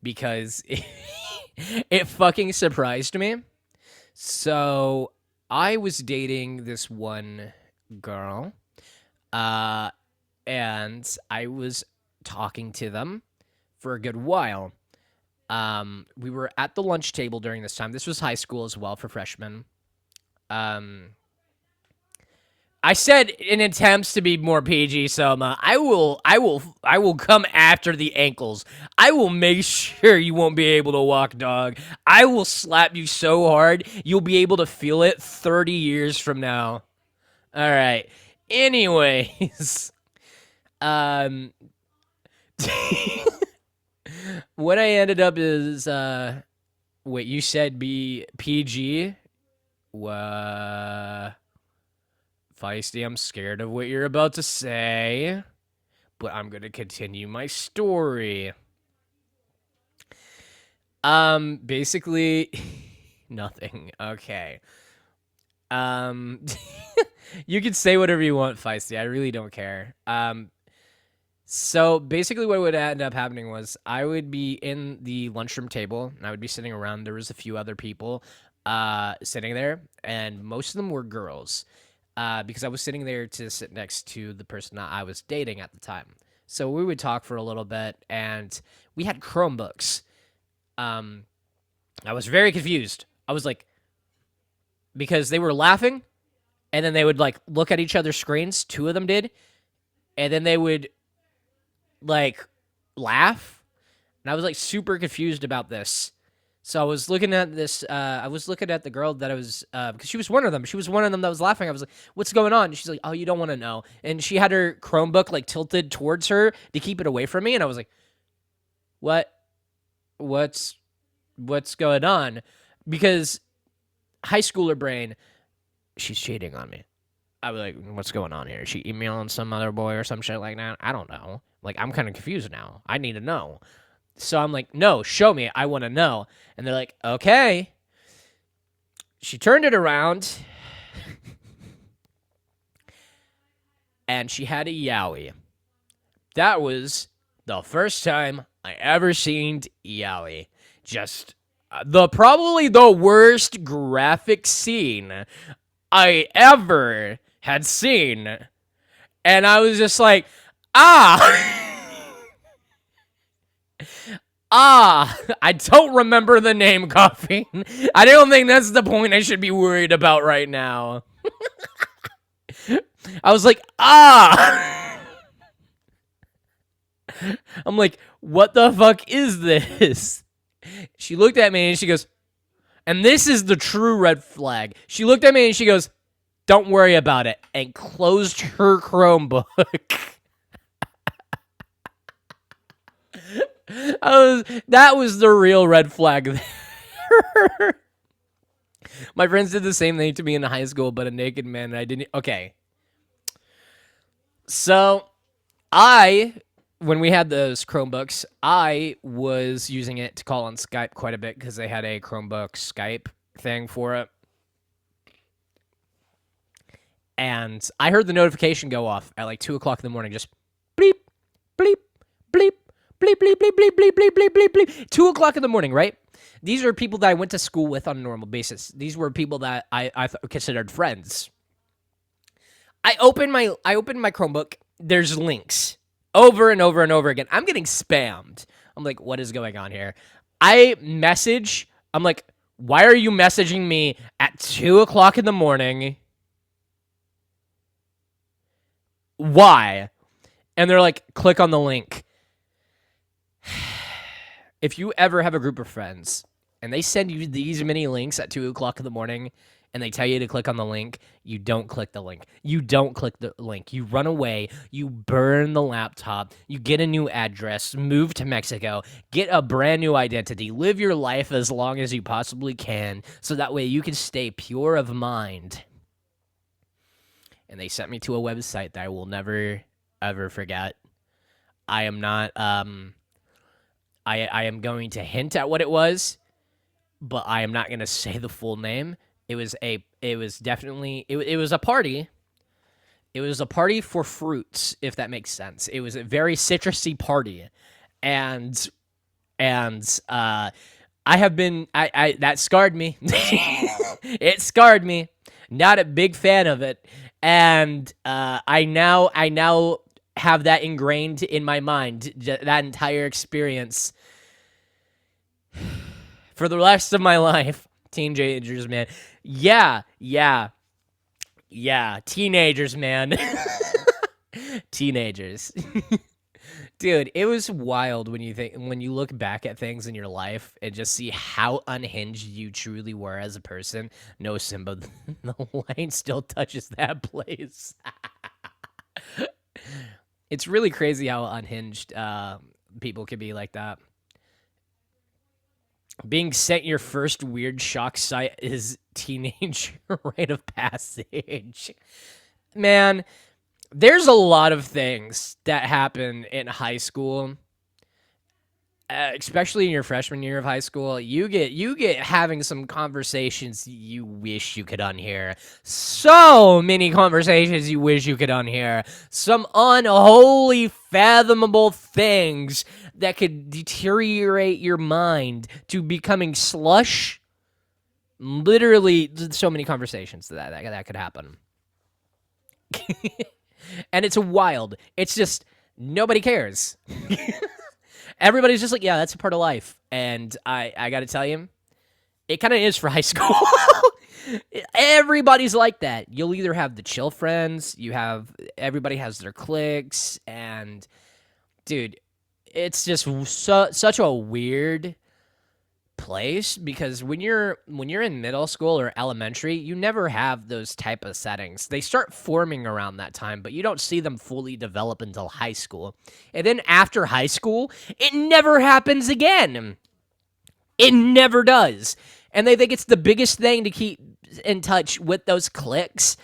because it fucking surprised me. So I was dating this one girl, uh, and I was talking to them for a good while. We were at the lunch table during this time. This was high school as well for freshmen. Um, I said in attempts to be more PG, Soma, I will come after the ankles. I will make sure you won't be able to walk, dog. I will slap you so hard you'll be able to feel it 30 years from now. All right. Anyways, um, what I ended up is wait, you said be PG. Feisty, I'm scared of what you're about to say, but I'm gonna continue my story. Basically, nothing. Okay. Um, you can say whatever you want, Feisty. I really don't care. So basically, what would end up happening was I would be in the lunchroom table, and I would be sitting around. There was a few other people, sitting there, and most of them were girls, because I was sitting there to sit next to the person that I was dating at the time. So we would talk for a little bit, and we had Chromebooks. Um, I was very confused. I was like, because they were laughing, and then they would like look at each other's screens. Two of them did, and then they would like laugh, and I was like super confused about this. So I was looking at this. I was looking at the girl that I was, because she was one of them. She was one of them that was laughing. I was like, "What's going on?" And she's like, "Oh, you don't want to know." And she had her Chromebook like tilted towards her to keep it away from me. And I was like, "What? What's going on?" Because high schooler brain, she's cheating on me. I was like, "What's going on here? Is she emailing some other boy or some shit like that?" I don't know. Like, I'm kind of confused now. I need to know. So I'm like, no, show me. I want to know. And they're like, okay. She turned it around and she had a yowie. That was the first time I ever seen yowie. Just probably the worst graphic scene I ever had seen. And I was just like, ah. I don't remember the name, Coffee. I don't think that's the point I should be worried about right now. I was like, I'm like, what the fuck is this? She looked at me and she goes, and this is the true red flag. She looked at me and she goes, don't worry about it, and closed her Chromebook. That was the real red flag there. My friends did the same thing to me in high school, but a naked man, and I didn't. Okay. So, when we had those Chromebooks, I was using it to call on Skype quite a bit because they had a Chromebook Skype thing for it. And I heard the notification go off at like 2 o'clock in the morning, just bleep, bleep, bleep, bleep, bleep, bleep, bleep, bleep, bleep, bleep, bleep, bleep. 2 o'clock in the morning, right? These are people that I went to school with on a normal basis. These were people that I considered friends. I opened my Chromebook. There's links over and over and over again. I'm getting spammed. I'm like, what is going on here? I message. I'm like, why are you messaging me at 2 o'clock in the morning? Why? And they're like, click on the link. If you ever have a group of friends and they send you these many links at 2 o'clock in the morning and they tell you to click on the link, you don't click the link. You don't click the link. You run away. You burn the laptop. You get a new address, move to Mexico, get a brand new identity, live your life as long as you possibly can so that way you can stay pure of mind. And they sent me to a website that I will never, ever forget. I am not, I am going to hint at what it was, but I am not going to say the full name It was definitely it was a party. It was a party for fruits, if that makes sense. It was a very citrusy party, and I have been I that scarred me. It scarred me. Not a big fan of it, and I now have that ingrained in my mind. That entire experience for the rest of my life. Teenagers, man. Yeah, yeah, yeah. Teenagers, man. Teenagers. Dude, it was wild when you look back at things in your life and just see how unhinged you truly were as a person. No, Simba, the line still touches that place. It's really crazy how unhinged people can be like that. Being sent your first weird shock sight is teenage rite of passage. Man, there's a lot of things that happen in high school, especially in your freshman year of high school. You get having some conversations you wish you could unhear. So many conversations you wish you could unhear. Some unholy, fathomable things that could deteriorate your mind to becoming slush. Literally, so many conversations that could happen. And it's wild. It's just nobody cares. Everybody's just like, yeah, that's a part of life. And I got to tell you, it kind of is for high school. Everybody's like that. You'll either have the chill friends, everybody has their cliques, and dude, it's just such a weird place because when you're in middle school or elementary, you never have those type of settings. They start forming around that time, but you don't see them fully develop until high school. And then after high school, it never happens again. It never does. And they think it's the biggest thing to keep in touch with those cliques.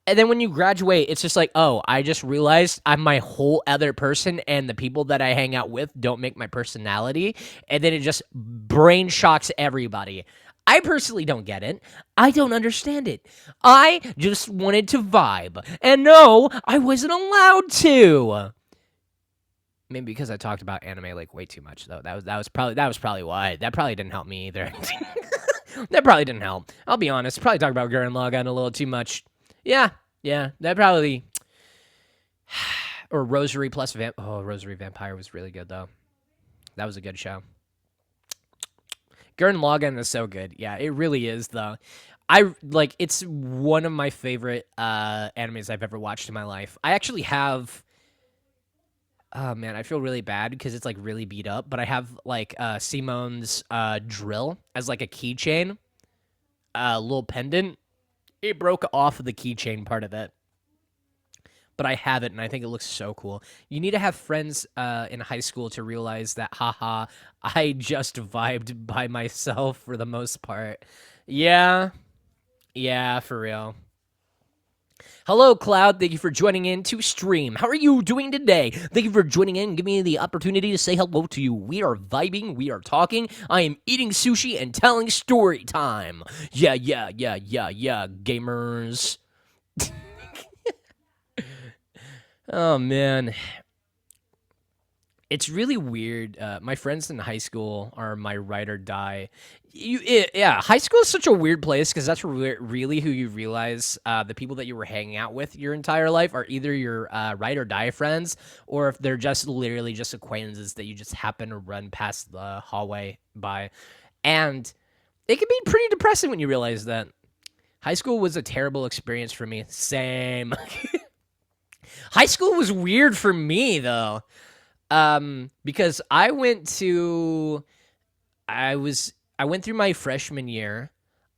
And then when you graduate, it's just like, oh, I just realized I'm my whole other person, and the people that I hang out with don't make my personality. And then it just brain shocks everybody. I personally don't get it. I don't understand it. I just wanted to vibe. And no, I wasn't allowed to. Maybe because I talked about anime like way too much, though. That was probably why. That probably didn't help me either. That probably didn't help. I'll be honest. Probably talked about Gurren Lagann a little too much. Yeah, that probably. Or Rosary plus Rosary Vampire was really good though. That was a good show. Gurren Lagann is so good. Yeah, it really is though. It's one of my favorite animes I've ever watched in my life. I actually have. Oh man, I feel really bad because it's like really beat up. But I have like Simone's drill as like a keychain, little pendant. It broke off of the keychain part of it. But I have it, and I think it looks so cool. You need to have friends in high school to realize that, haha, I just vibed by myself for the most part. Yeah, for real. Hello, Cloud. Thank you for joining in to stream. How are you doing today? Thank you for joining in and giving me the opportunity to say hello to you. We are vibing. We are talking. I am eating sushi and telling story time. Yeah, gamers. Oh, man. It's really weird. My friends in high school are my ride or die. High school is such a weird place because that's really who you realize the people that you were hanging out with your entire life are either your ride or die friends, or if they're just literally just acquaintances that you just happen to run past the hallway by. And it can be pretty depressing when you realize that. High school was a terrible experience for me. Same. High school was weird for me though. Because I went through my freshman year.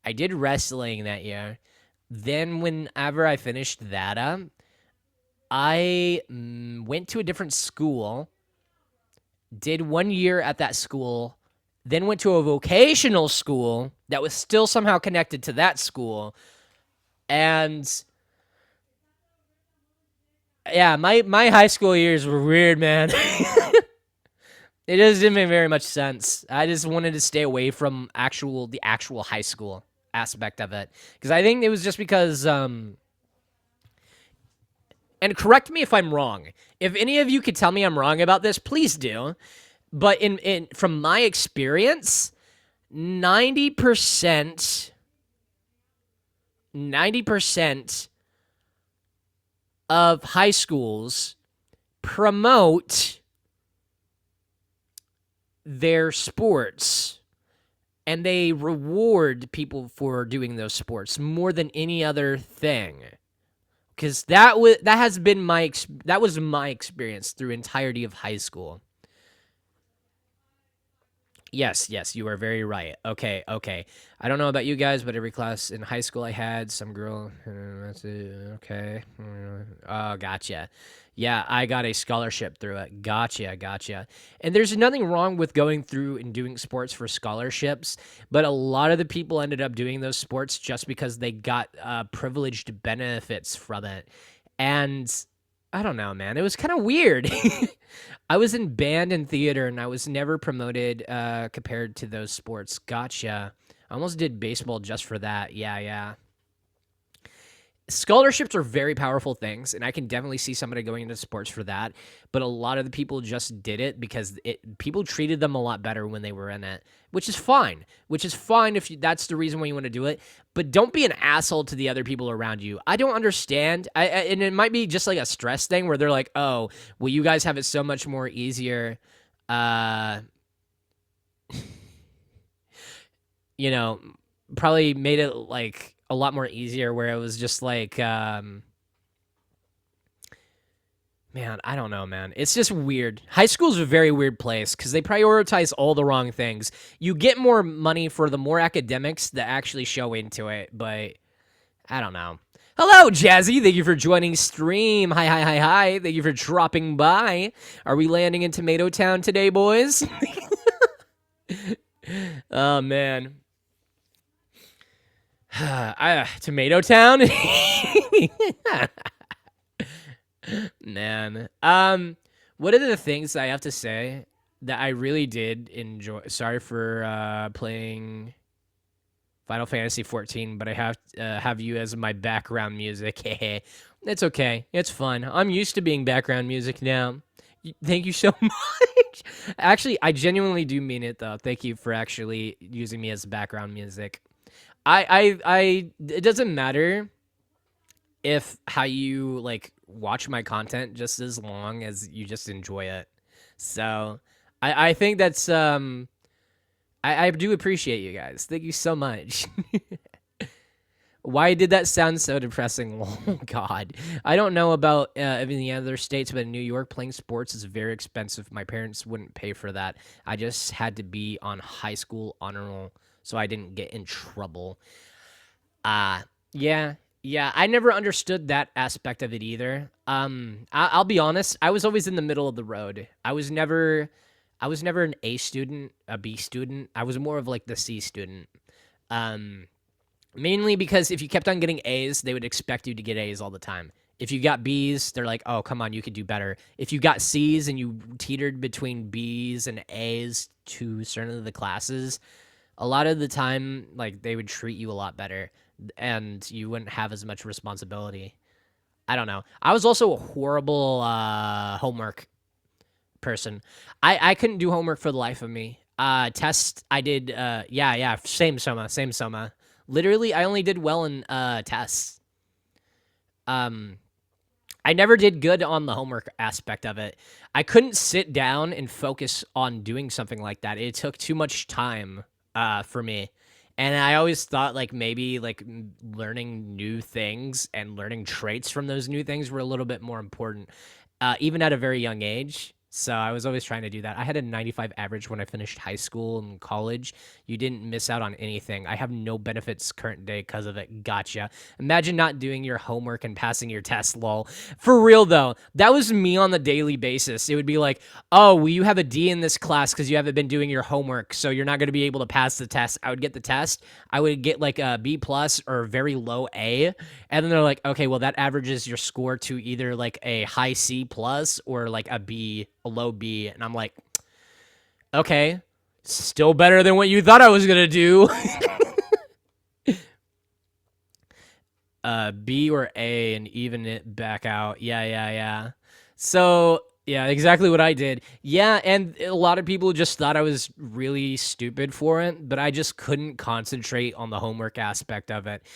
I did wrestling that year. Then whenever I finished that up, I went to a different school, did 1 year at that school, then went to a vocational school that was still somehow connected to that school. And yeah, my high school years were weird, man. It just didn't make very much sense. I just wanted to stay away from the actual high school. aspect of it, because I think it was just because and correct me if I'm wrong. If any of you could tell me I'm wrong about this, please do. But in from my experience, 90% 90% of high schools promote their sports and they reward people for doing those sports more than any other thing. Because that was my experience through entirety of high school. Yes, you are very right. Okay. I don't know about you guys, but every class in high school I had some girl. That's it. Okay. Oh, gotcha. Yeah, I got a scholarship through it. Gotcha. And there's nothing wrong with going through and doing sports for scholarships, but a lot of the people ended up doing those sports just because they got privileged benefits from it. And I don't know, man. It was kind of weird. I was in band and theater, and I was never promoted compared to those sports. Gotcha. I almost did baseball just for that. Yeah. Scholarships are very powerful things, and I can definitely see somebody going into sports for that. But a lot of the people just did it because people treated them a lot better when they were in it, which is fine. Which is fine if that's the reason why you want to do it. But don't be an asshole to the other people around you. I don't understand. And it might be just like a stress thing where they're like, "Oh, well, you guys have it so much more easier." You know, probably made it like a lot more easier where it was just like man, I don't know, man. It's just weird. High school's a very weird place because they prioritize all the wrong things. You get more money for the more academics that actually show into it, but I don't know. Hello, Jazzy. Thank you for joining stream. Hi. Thank you for dropping by. Are we landing in Tomato Town today, boys? Oh, man. Tomato Town? Man. What are the things I have to say that I really did enjoy? Sorry for playing Final Fantasy 14, but I have you as my background music. It's okay. It's fun. I'm used to being background music now. Thank you so much. Actually, I genuinely do mean it though. Thank you for actually using me as background music. It doesn't matter if how you like watch my content just as long as you just enjoy it. So I think that's I do appreciate you guys. Thank you so much. Why did that sound so depressing? Oh God, I don't know about in the other states, but in New York, playing sports is very expensive. My parents wouldn't pay for that. I just had to be on high school honor roll, so I didn't get in trouble. Yeah, I never understood that aspect of it either. I'll be honest. I was always in the middle of the road. I was never an A student, a B student. I was more of like the C student. Mainly because if you kept on getting A's, they would expect you to get A's all the time. If you got B's, they're like, "Oh, come on, you could do better." If you got C's and you teetered between B's and A's to certain of the classes, a lot of the time, like they would treat you a lot better, and you wouldn't have as much responsibility. I don't know. I was also a horrible homework person. I couldn't do homework for the life of me. Tests I did. Yeah. Same Soma. Literally, I only did well in tests. I never did good on the homework aspect of it. I couldn't sit down and focus on doing something like that. It took too much time for me. And I always thought like maybe like learning new things and learning traits from those new things were a little bit more important, even at a very young age. So I was always trying to do that. I had a 95 average when I finished high school and college. You didn't miss out on anything. I have no benefits current day because of it. Gotcha. Imagine not doing your homework and passing your test, lol. For real, though, that was me on the daily basis. It would be like, oh, well, you have a D in this class because you haven't been doing your homework, so you're not going to be able to pass the test. I would get the test. I would get like a B plus or very low A. And then they're like, okay, well, that averages your score to either like a high C plus or like a B, a low B. And I'm like, okay, still better than what you thought I was going to do. B or A and even it back out. Yeah, yeah, yeah. So yeah, exactly what I did. Yeah, and a lot of people just thought I was really stupid for it, but I just couldn't concentrate on the homework aspect of it.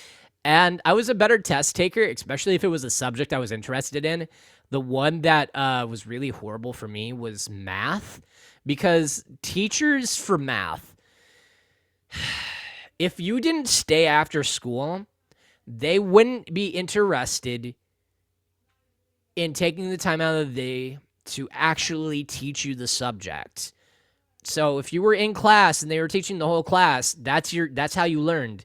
And I was a better test taker, especially if it was a subject I was interested in. The one that was really horrible for me was math, because teachers for math, if you didn't stay after school, they wouldn't be interested in taking the time out of the day to actually teach you the subject. So if you were in class and they were teaching the whole class, that's how you learned.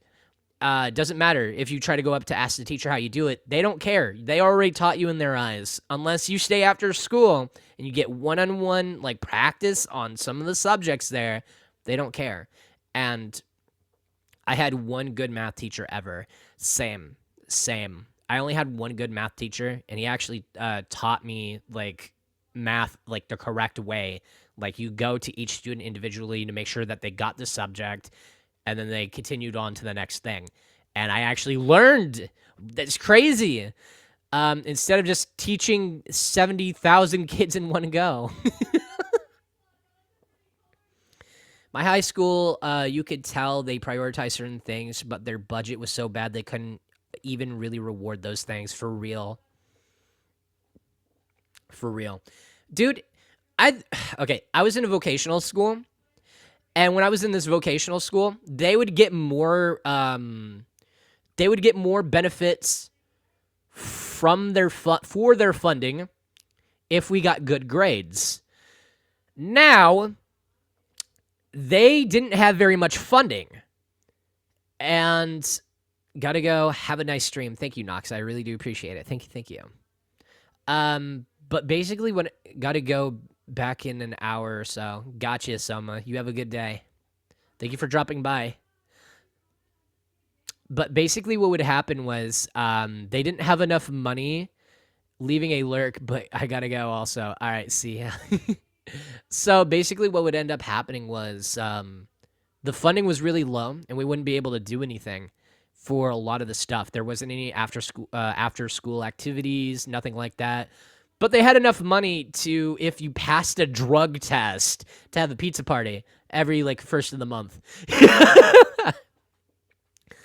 Doesn't matter if you try to go up to ask the teacher how you do it. They don't care. They already taught you in their eyes. Unless you stay after school and you get one-on-one like practice on some of the subjects there, they don't care. And I had one good math teacher ever. Same. I only had one good math teacher, and he actually taught me like math like the correct way. Like you go to each student individually to make sure that they got the subject, and then they continued on to the next thing. And I actually learned. That's crazy. Instead of just teaching 70,000 kids in one go. My high school, you could tell they prioritized certain things, but their budget was so bad they couldn't even really reward those things for real. For real. Dude, I okay, I was in a vocational school, and when I was in this vocational school, they would get more benefits from for their funding if we got good grades. Now, they didn't have very much funding. And gotta go. Have a nice stream. Thank you, Nox. I really do appreciate it. Thank you. But basically, when gotta go back in an hour or so. Gotcha, Soma. You have a good day. Thank you for dropping by. But basically, what would happen was they didn't have enough money, leaving a lurk. But I gotta go. Also, all right. See ya. So basically, what would end up happening was the funding was really low, and we wouldn't be able to do anything for a lot of the stuff. There wasn't any after school activities, nothing like that. But they had enough money to, if you passed a drug test, to have a pizza party every like first of the month.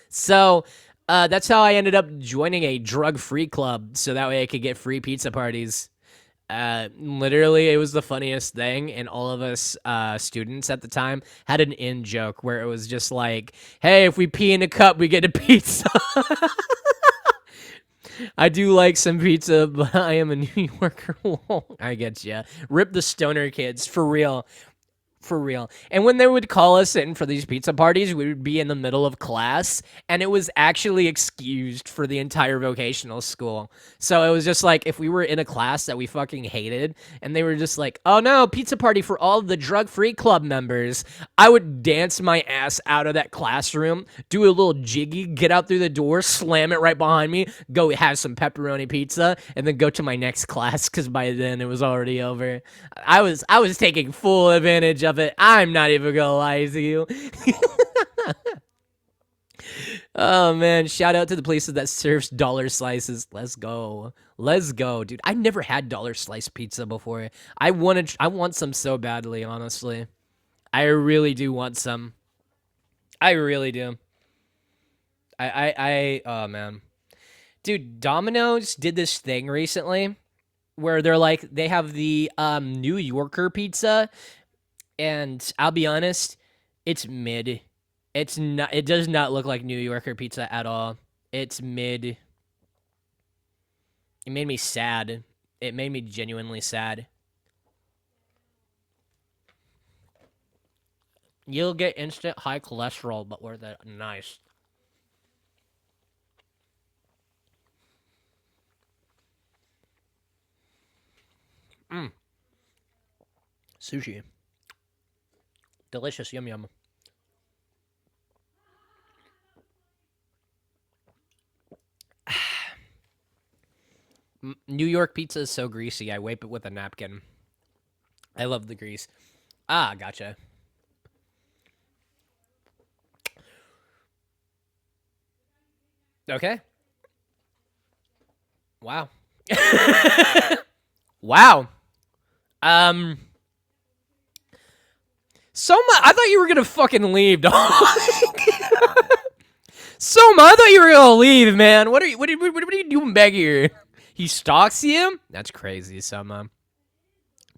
So that's how I ended up joining a drug-free club, so that way I could get free pizza parties. Literally, it was the funniest thing, and all of us students at the time had an in joke where it was just like, "Hey, if we pee in a cup, we get a pizza." I do like some pizza, but I am a New Yorker. I get ya. Rip the stoner kids for real. For real. And when they would call us in for these pizza parties, we would be in the middle of class, and it was actually excused for the entire vocational school. So it was just like if we were in a class that we fucking hated, and they were just like, oh no, pizza party for all the drug-free club members, I would dance my ass out of that classroom, do a little jiggy, get out through the door, slam it right behind me, go have some pepperoni pizza, and then go to my next class, because by then it was already over. I was taking full advantage of it. I'm not even gonna lie to you. Oh man, shout out to the places that serves dollar slices. Let's go. Let's go, dude. I never had dollar slice pizza before. I want some so badly, honestly. I really do want some. I really do. Oh man. Dude, Domino's did this thing recently where they're like they have the New Yorker pizza, and I'll be honest, it's mid. It's not. It does not look like New Yorker pizza at all. It's mid. It made me sad. It made me genuinely sad. You'll get instant high cholesterol, but worth it. Nice. Sushi. Delicious. Yum yum. New York pizza is so greasy. I wipe it with a napkin. I love the grease. Ah, gotcha. Okay. Wow. Wow. Soma, I thought you were gonna fucking leave, dog. Soma, I thought you were gonna leave, man. What are you doing back here? He stalks you? That's crazy, Soma.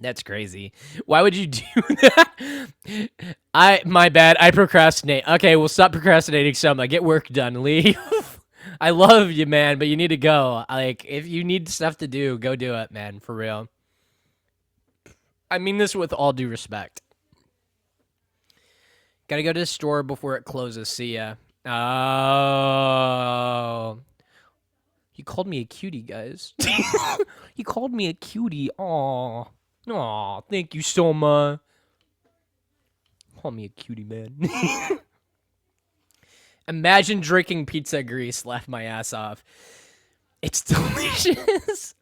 That's crazy. Why would you do that? My bad. I procrastinate. Okay, well, stop procrastinating, Soma. Get work done. Leave. I love you, man, but you need to go. Like, if you need stuff to do, go do it, man. For real. I mean this with all due respect. Gotta go to the store before it closes. See ya. Oh. He called me a cutie, guys. He called me a cutie. Aw. Aw, thank you, Soma. Call me a cutie, man. Imagine drinking pizza grease. Laugh my ass off. It's delicious.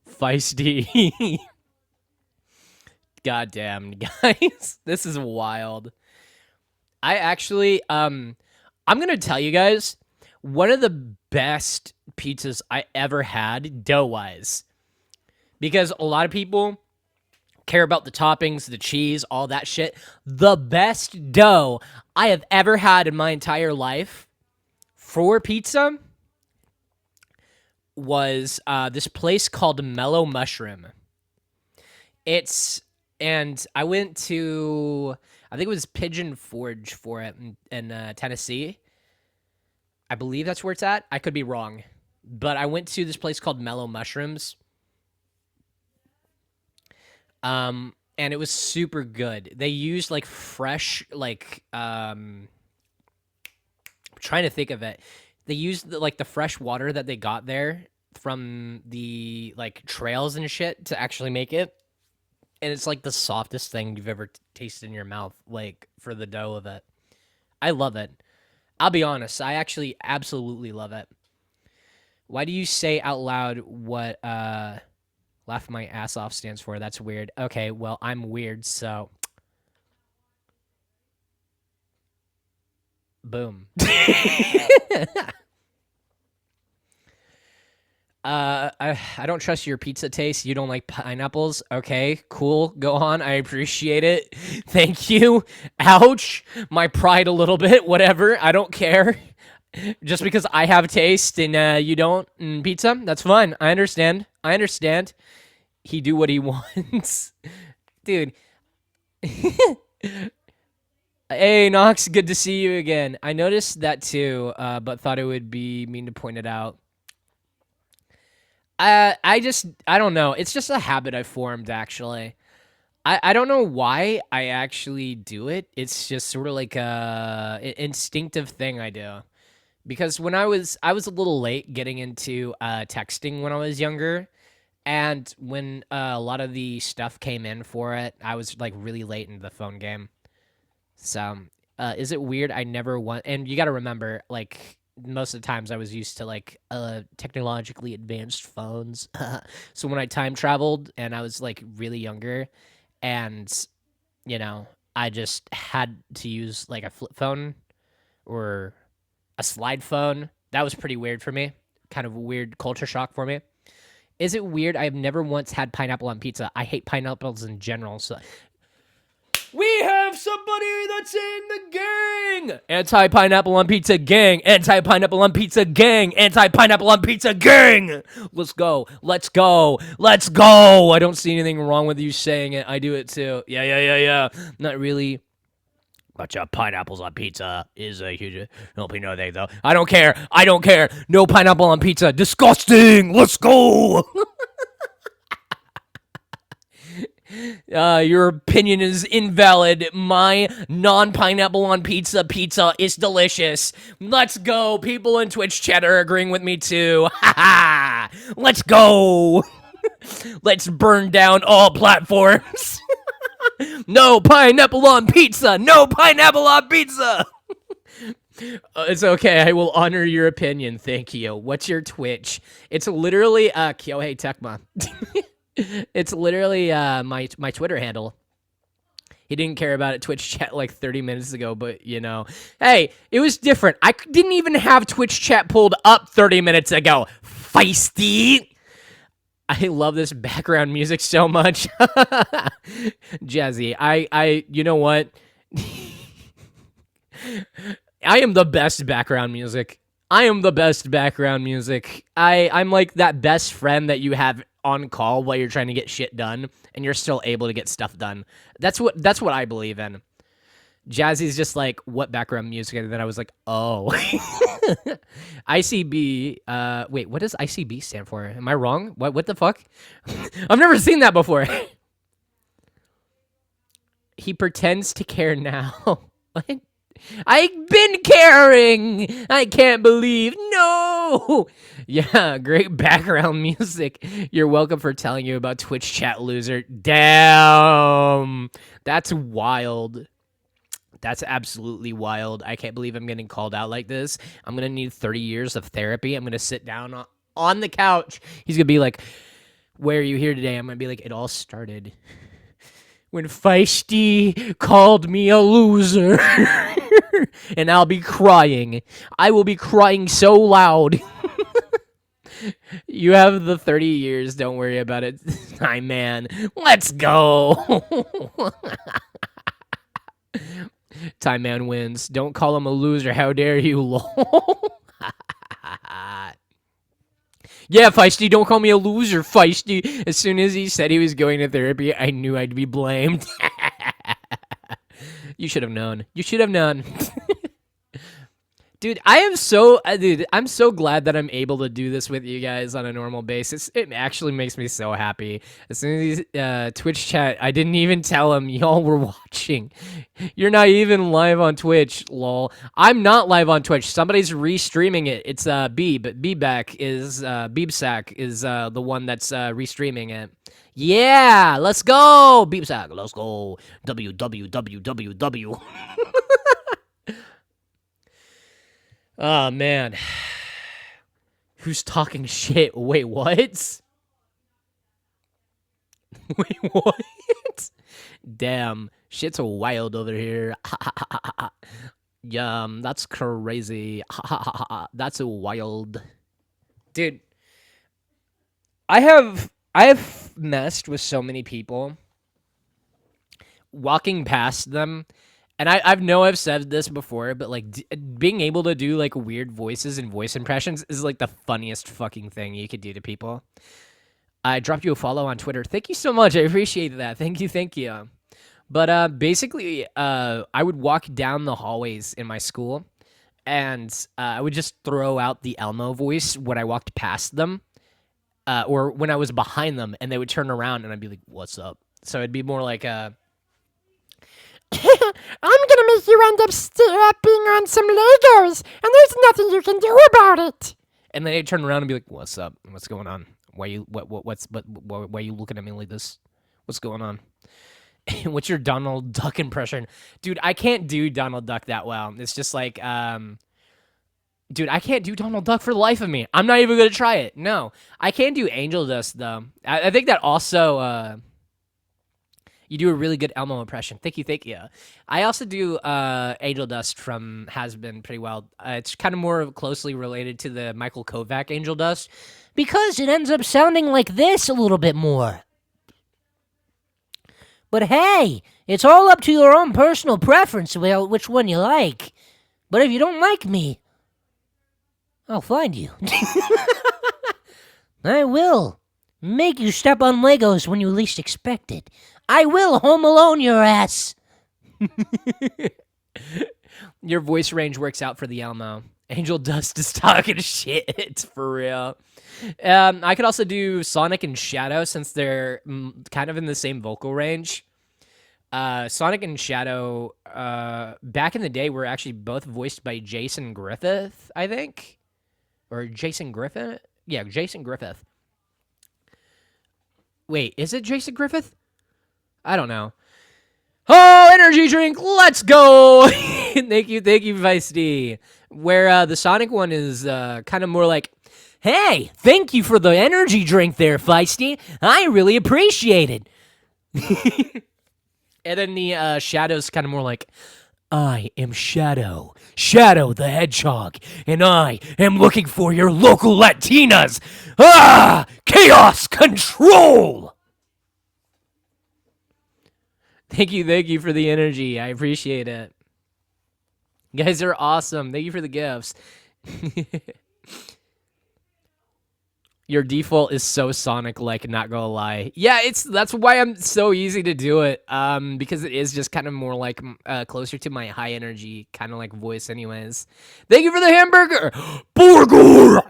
Feisty. Goddamn, guys. This is wild. I actually, I'm gonna tell you guys, one of the best pizzas I ever had, dough-wise. Because a lot of people care about the toppings, the cheese, all that shit. The best dough I have ever had in my entire life for pizza was this place called Mellow Mushroom. And I went to, I think it was Pigeon Forge for it in Tennessee. I believe that's where it's at. I could be wrong. But I went to this place called Mellow Mushrooms. And it was super good. They used like fresh, like, I'm trying to think of it. They used the fresh water that they got there from the like trails and shit to actually make it. And it's like the softest thing you've ever tasted in your mouth, like for the dough of it. I love it. I'll be honest. I actually absolutely love it. Why do you say out loud what laugh my ass off stands for? That's weird. Okay, well, I'm weird, so boom. I don't trust your pizza taste. You don't like pineapples. Okay, cool. Go on. I appreciate it. Thank you. Ouch. My pride a little bit. Whatever. I don't care. Just because I have taste and you don't in pizza, that's fine. I understand. He do what he wants. Dude. Hey, Nox. Good to see you again. I noticed that too, but thought it would be mean to point it out. I don't know. It's just a habit I formed, actually. I don't know why I actually do it. It's just sort of like a instinctive thing I do. Because when I was a little late getting into texting when I was younger, and when a lot of the stuff came in for it, I was like really late into the phone game. So, is it weird? I never want, and you got to remember, like, most of the times I was used to like technologically advanced phones. So when I time traveled and I was like really younger and you know, I just had to use like a flip phone or a slide phone. That was pretty weird for me. Kind of a weird culture shock for me. Is it weird? I've never once had pineapple on pizza. I hate pineapples in general, so we have somebody that's in the gang. Anti-pineapple on pizza gang. Anti-pineapple on pizza gang. Anti-pineapple on pizza gang. Let's go. Let's go. Let's go. I don't see anything wrong with you saying it. I do it too. Yeah. Not really. Bunch of pineapples on pizza is a huge. Don't be no thing though. I don't care. No pineapple on pizza. Disgusting. Let's go. Your opinion is invalid. My non-pineapple on pizza is delicious. Let's go. People in Twitch chat are agreeing with me too. Ha ha. Let's go. Let's burn down all platforms. No pineapple on pizza. No pineapple on pizza. It's okay. I will honor your opinion. Thank you. What's your Twitch? It's literally Kyohei Tekma. It's literally my Twitter handle. He didn't care about it Twitch chat like 30 minutes ago, but hey, it was different. I didn't even have Twitch chat pulled up 30 minutes ago. Feisty. I love this background music so much. Jazzy, I you know what? I am the best background music. I'm like that best friend that you have on call while you're trying to get shit done and you're still able to get stuff done. That's what I believe in. Jazzy's just like, what background music? And then I was like, oh. ICB, wait, what does ICB stand for? Am I wrong? What the fuck? I've never seen that before. He pretends to care now. What? I've been caring. I can't believe. No. Yeah, great background music. You're welcome for telling you about Twitch chat, loser. Damn. That's wild. That's absolutely wild. I can't believe I'm getting called out like this. I'm going to need 30 years of therapy. I'm going to sit down on the couch. He's going to be like, where are you here today? I'm going to be like, it all started when Feisty called me a loser. And I'll be crying. I will be crying so loud. You have the 30 years. Don't worry about it. Hi, man. Let's go. Time Man wins. Don't call him a loser. How dare you, lol. Yeah, Feisty, don't call me a loser, Feisty. As soon as he said he was going to therapy, I knew I'd be blamed. You should have known. You should have known. Dude, I'm so glad that I'm able to do this with you guys on a normal basis. It actually makes me so happy. As soon as Twitch chat, I didn't even tell him y'all were watching. You're not even live on Twitch, lol. I'm not live on Twitch. Somebody's restreaming it. It's Beebsack is the one that's restreaming it. Yeah, let's go, Beebsack. Let's go. www. Oh, man. Who's talking shit? Wait, what? Wait, what? Damn. Shit's wild over here. Yum, that's crazy. That's wild. Dude, I have messed with so many people walking past them. And I've said this before, but like being able to do like weird voices and voice impressions is like the funniest fucking thing you could do to people. I dropped you a follow on Twitter. Thank you so much. I appreciate that. Thank you. But basically, I would walk down the hallways in my school, and I would just throw out the Elmo voice when I walked past them, or when I was behind them, and they would turn around, and I'd be like, "What's up?" So it'd be more like I'm gonna make you end up stepping on some Legos, and there's nothing you can do about it. And then they'd turn around and be like, "What's up? What's going on? Why you why are you looking at me like this? What's going on?" What's your Donald Duck impression? Dude, I can't do Donald Duck that well. It's just like, dude, I can't do Donald Duck for the life of me. I'm not even gonna try it. No, I can do Angel Dust though. I think that also. You do a really good Elmo impression. Thank you. I also do Angel Dust from Has Been pretty well. It's kind of more closely related to the Michael Kovac Angel Dust because it ends up sounding like this a little bit more. But hey, it's all up to your own personal preference about which one you like. But if you don't like me, I'll find you. I will make you step on Legos when you least expect it. I will Home Alone your ass. Your voice range works out for the Elmo. Angel Dust is talking shit, for real. I could also do Sonic and Shadow since they're kind of in the same vocal range. Sonic and Shadow, back in the day, were actually both voiced by Jason Griffith, I think. Or Jason Griffith? Yeah, Jason Griffith. Wait, is it Jason Griffith? I don't know. Oh, energy drink, let's go! Thank you, Feisty. Where the Sonic one is kind of more like, hey, thank you for the energy drink there, Feisty. I really appreciate it. And then the Shadow's kind of more like, I am Shadow, Shadow the Hedgehog, and I am looking for your local Latinas. Chaos control! Thank you for the energy. I appreciate it. You guys are awesome. Thank you for the gifts. Your default is so Sonic-like, not gonna lie. Yeah, that's why I'm so easy to do it. Because it is just kind of more like closer to my high energy kind of like voice, anyways. Thank you for the hamburger, burger.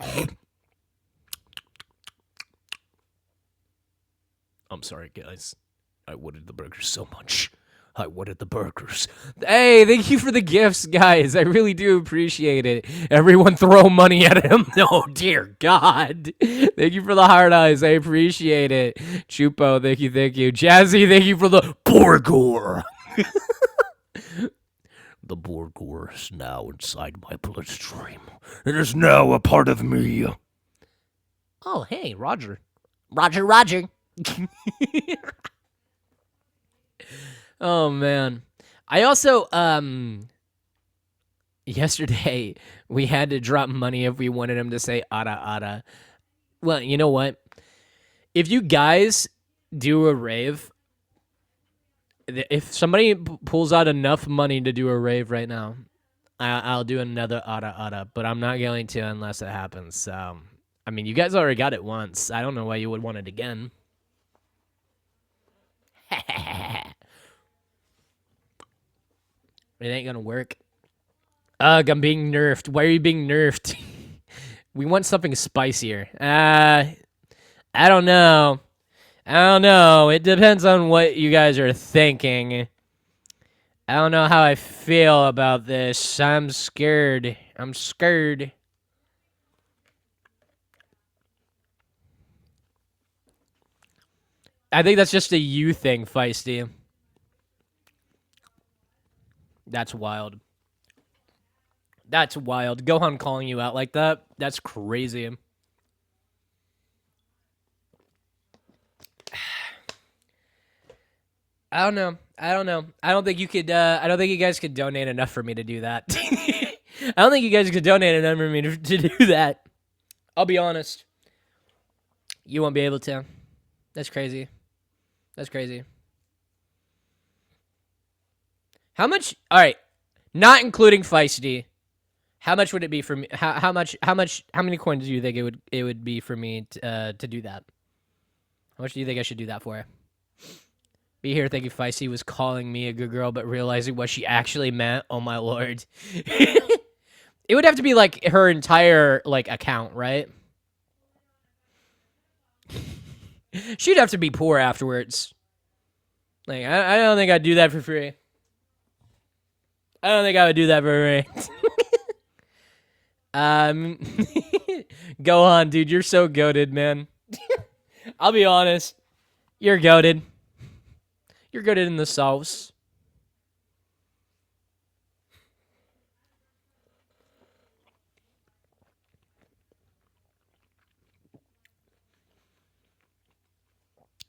I'm sorry, guys. I wanted the burgers so much. I wanted the burgers. Hey, thank you for the gifts, guys. I really do appreciate it. Everyone throw money at him. Oh, dear God. Thank you for the hard eyes. I appreciate it. Chupo, thank you. Jazzy, thank you for the burger. The burger is now inside my bloodstream. It is now a part of me. Oh, hey, Roger. Roger. Oh man. I also yesterday we had to drop money if we wanted him to say ara. Well, you know what? If you guys do a rave, if somebody pulls out enough money to do a rave right now, I'll do another ara, but I'm not going to unless it happens. So, I mean, you guys already got it once. I don't know why you would want it again. It ain't gonna work. Ugh, I'm being nerfed. Why are you being nerfed? We want something spicier. I don't know. It depends on what you guys are thinking. I don't know how I feel about this. I'm scared. I think that's just a you thing, Feisty. That's wild. Gohan calling you out like that? That's crazy. I don't know. I don't think you could. I don't think you guys could donate enough for me to do that. I don't think you guys could donate enough for me to do that. I'll be honest. You won't be able to. That's crazy. How much? All right, not including Feisty. How much would it be for me? How many coins do you think it would be for me to do that? How much do you think I should do that for? Be here thinking Feisty was calling me a good girl, but realizing what she actually meant. Oh my lord! It would have to be like her entire like account, right? She'd have to be poor afterwards. Like I don't think I'd do that for free. I don't think I would do that for free. Go on, dude. You're so goated, man. I'll be honest. You're goated. You're goated in the sauce.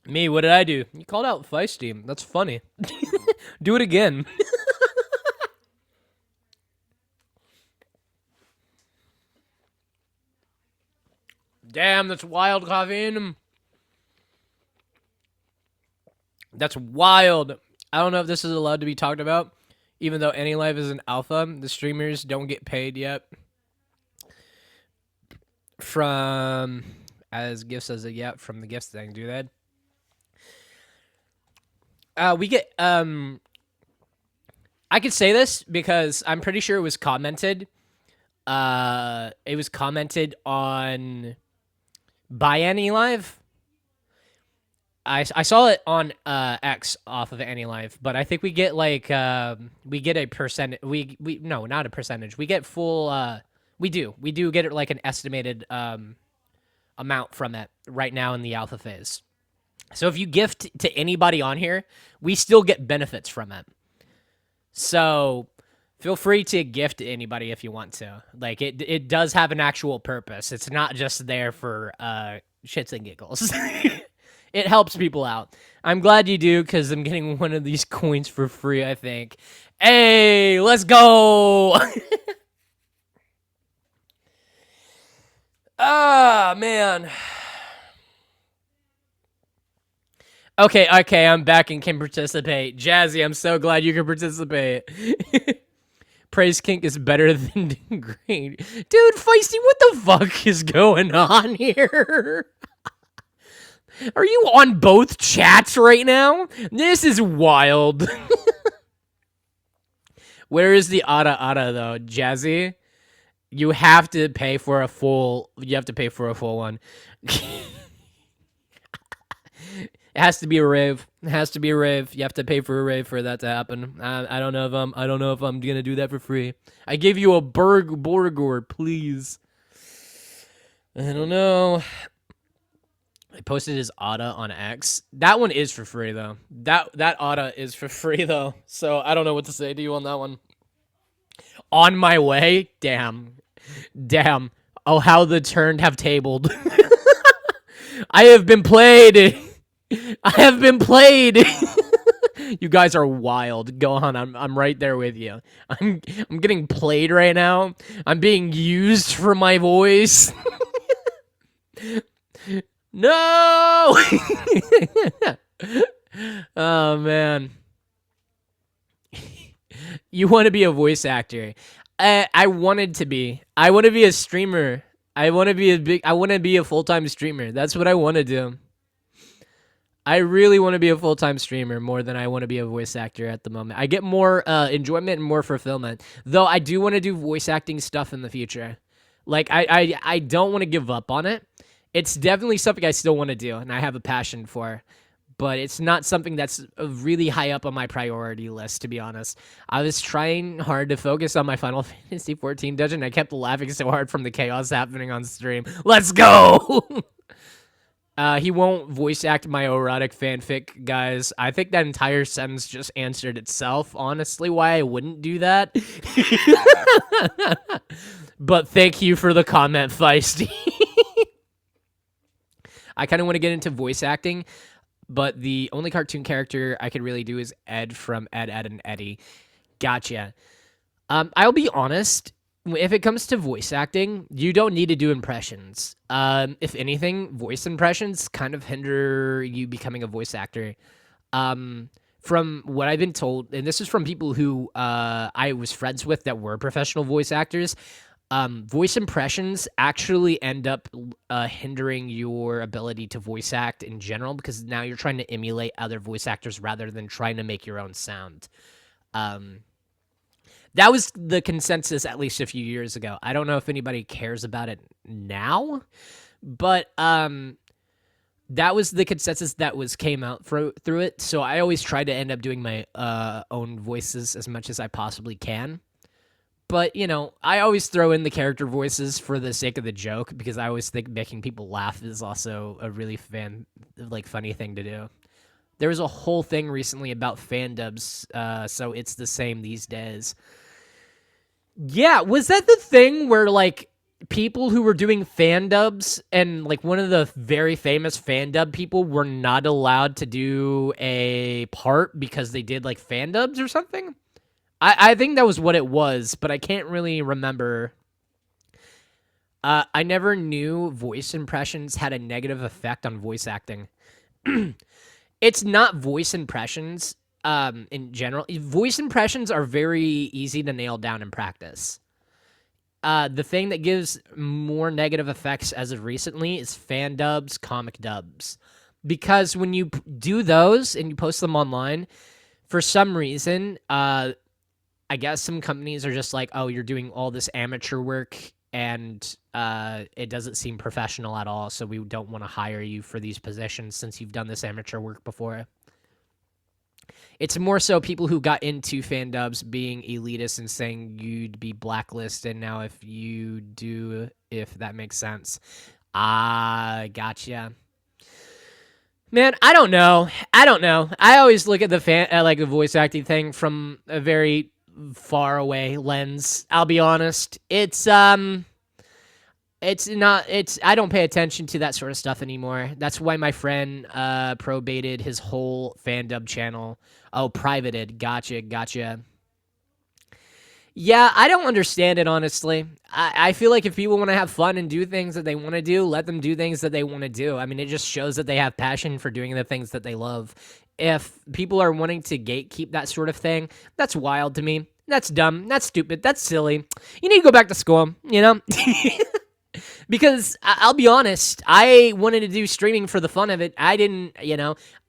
Me, what did I do? You called out Feisty. That's funny. Do it again. Damn, that's wild, caffeine. That's wild. I don't know if this is allowed to be talked about, even though AniLive is an alpha. The streamers don't get paid yet from as gifts as a yet from the gifts thing. Do they? We get I could say this because I'm pretty sure it was commented. It was commented on by AniLive. I saw it on X off of AniLive, but I think we get like we get a percent. We no, not a percentage. We get full. We do get like an estimated amount from it right now in the alpha phase. So if you gift to anybody on here, we still get benefits from it. So feel free to gift to anybody if you want to. Like it does have an actual purpose. It's not just there for shits and giggles. It helps people out. I'm glad you do because I'm getting one of these coins for free, I think. Hey, let's go! Ah, man. Okay, I'm back and can participate. Jazzy, I'm so glad you can participate. Praise kink is better than green. Dude, Feisty, what the fuck is going on here? Are you on both chats right now? This is wild. Where is the Ada though, Jazzy? You have to pay for a full. You have to pay for a full one. It has to be a rave. It has to be a rave. You have to pay for a rave for that to happen. I don't know if I'm. I don't know if I'm gonna do that for free. I give you a Borgor, please. I don't know. I posted his Ada on X. That one is for free though. That Ada is for free though. So I don't know what to say to you on that one. On my way. Damn. Oh, how the turned have tabled. I have been played. I have been played. You guys are wild. Go on. I'm right there with you. I'm getting played right now. I'm being used for my voice. No. Oh man. You want to be a voice actor. I wanted to be. I want to be a streamer. I want to be a full-time streamer. That's what I want to do. I really want to be a full-time streamer more than I want to be a voice actor at the moment. I get more enjoyment and more fulfillment. Though I do want to do voice acting stuff in the future. Like I don't want to give up on it. It's definitely something I still want to do and I have a passion for. But it's not something that's really high up on my priority list, to be honest. I was trying hard to focus on my Final Fantasy 14 dungeon. I kept laughing so hard from the chaos happening on stream. Let's go! He won't voice act my erotic fanfic, guys. I think that entire sentence just answered itself, honestly, why I wouldn't do that. But thank you for the comment, Feisty. I kind of want to get into voice acting, but the only cartoon character I could really do is Ed from Ed, Edd and Eddy. Gotcha. I'll be honest. If it comes to voice acting, you don't need to do impressions. If anything, voice impressions kind of hinder you becoming a voice actor. From what I've been told, and this is from people who I was friends with that were professional voice actors, voice impressions actually end up hindering your ability to voice act in general because now you're trying to emulate other voice actors rather than trying to make your own sound. That was the consensus at least a few years ago. I don't know if anybody cares about it now, but that was the consensus that came out through it. So I always try to end up doing my own voices as much as I possibly can. But, you know, I always throw in the character voices for the sake of the joke because I always think making people laugh is also a really funny thing to do. There was a whole thing recently about fan dubs, so it's the same these days. Yeah, was that the thing where, like, people who were doing fan dubs and, like, one of the very famous fan dub people were not allowed to do a part because they did, like, fan dubs or something? I think that was what it was, but I can't really remember. I never knew voice impressions had a negative effect on voice acting. It's not voice impressions in general. Voice impressions are very easy to nail down in practice. The thing that gives more negative effects as of recently is fan dubs, comic dubs. Because when you do those and you post them online, for some reason, I guess some companies are just like, oh, you're doing all this amateur work and it doesn't seem professional at all, so we don't want to hire you for these positions since you've done this amateur work before. It's more so people who got into fan dubs being elitist and saying you'd be blacklisted now if you do, if that makes sense. Gotcha. Man, I don't know. I always look at the voice acting thing from a very far away lens. I'll be honest. It's It's not. It's. I don't pay attention to that sort of stuff anymore. That's why my friend probated his whole fandub channel. Oh, privated. Gotcha. Gotcha. Yeah, I don't understand it honestly. I feel like if people want to have fun and do things that they want to do, let them do things that they want to do. I mean, it just shows that they have passion for doing the things that they love. If people are wanting to gatekeep that sort of thing, that's wild to me. That's dumb. That's stupid. That's silly. You need to go back to school, you know? Because I'll be honest, I wanted to do streaming for the fun of it. I didn't,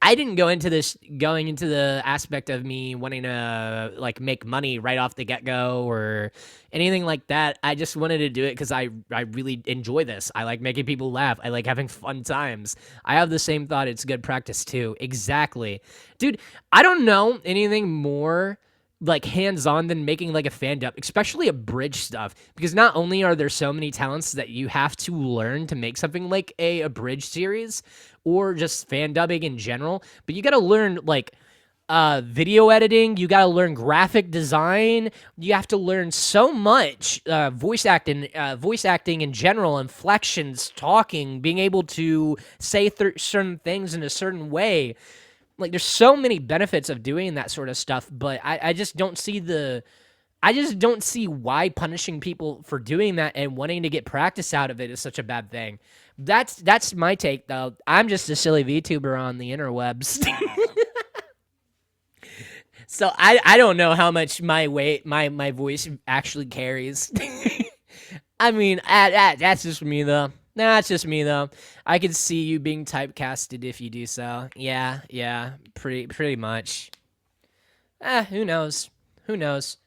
I didn't go into this going into the aspect of me wanting to like make money right off the get go or anything like that. I just wanted to do it because I really enjoy this. I like making people laugh. I like having fun times. I have the same thought. It's good practice too. Exactly, dude. I don't know anything more like hands-on than making like a fan dub, especially a bridge stuff, because not only are there so many talents that you have to learn to make something like a bridge series or just fan dubbing in general, but you got to learn like video editing, you got to learn graphic design, you have to learn so much voice acting in general, inflections, talking, being able to say certain things in a certain way. Like there's so many benefits of doing that sort of stuff, but I just don't see I just don't see why punishing people for doing that and wanting to get practice out of it is such a bad thing. That's my take though. I'm just a silly VTuber on the interwebs. So I don't know how much my weight my voice actually carries. I mean, that's just me though. That's just me though. I could see you being typecasted if you do so. Yeah, yeah, pretty much. Who knows? Who knows?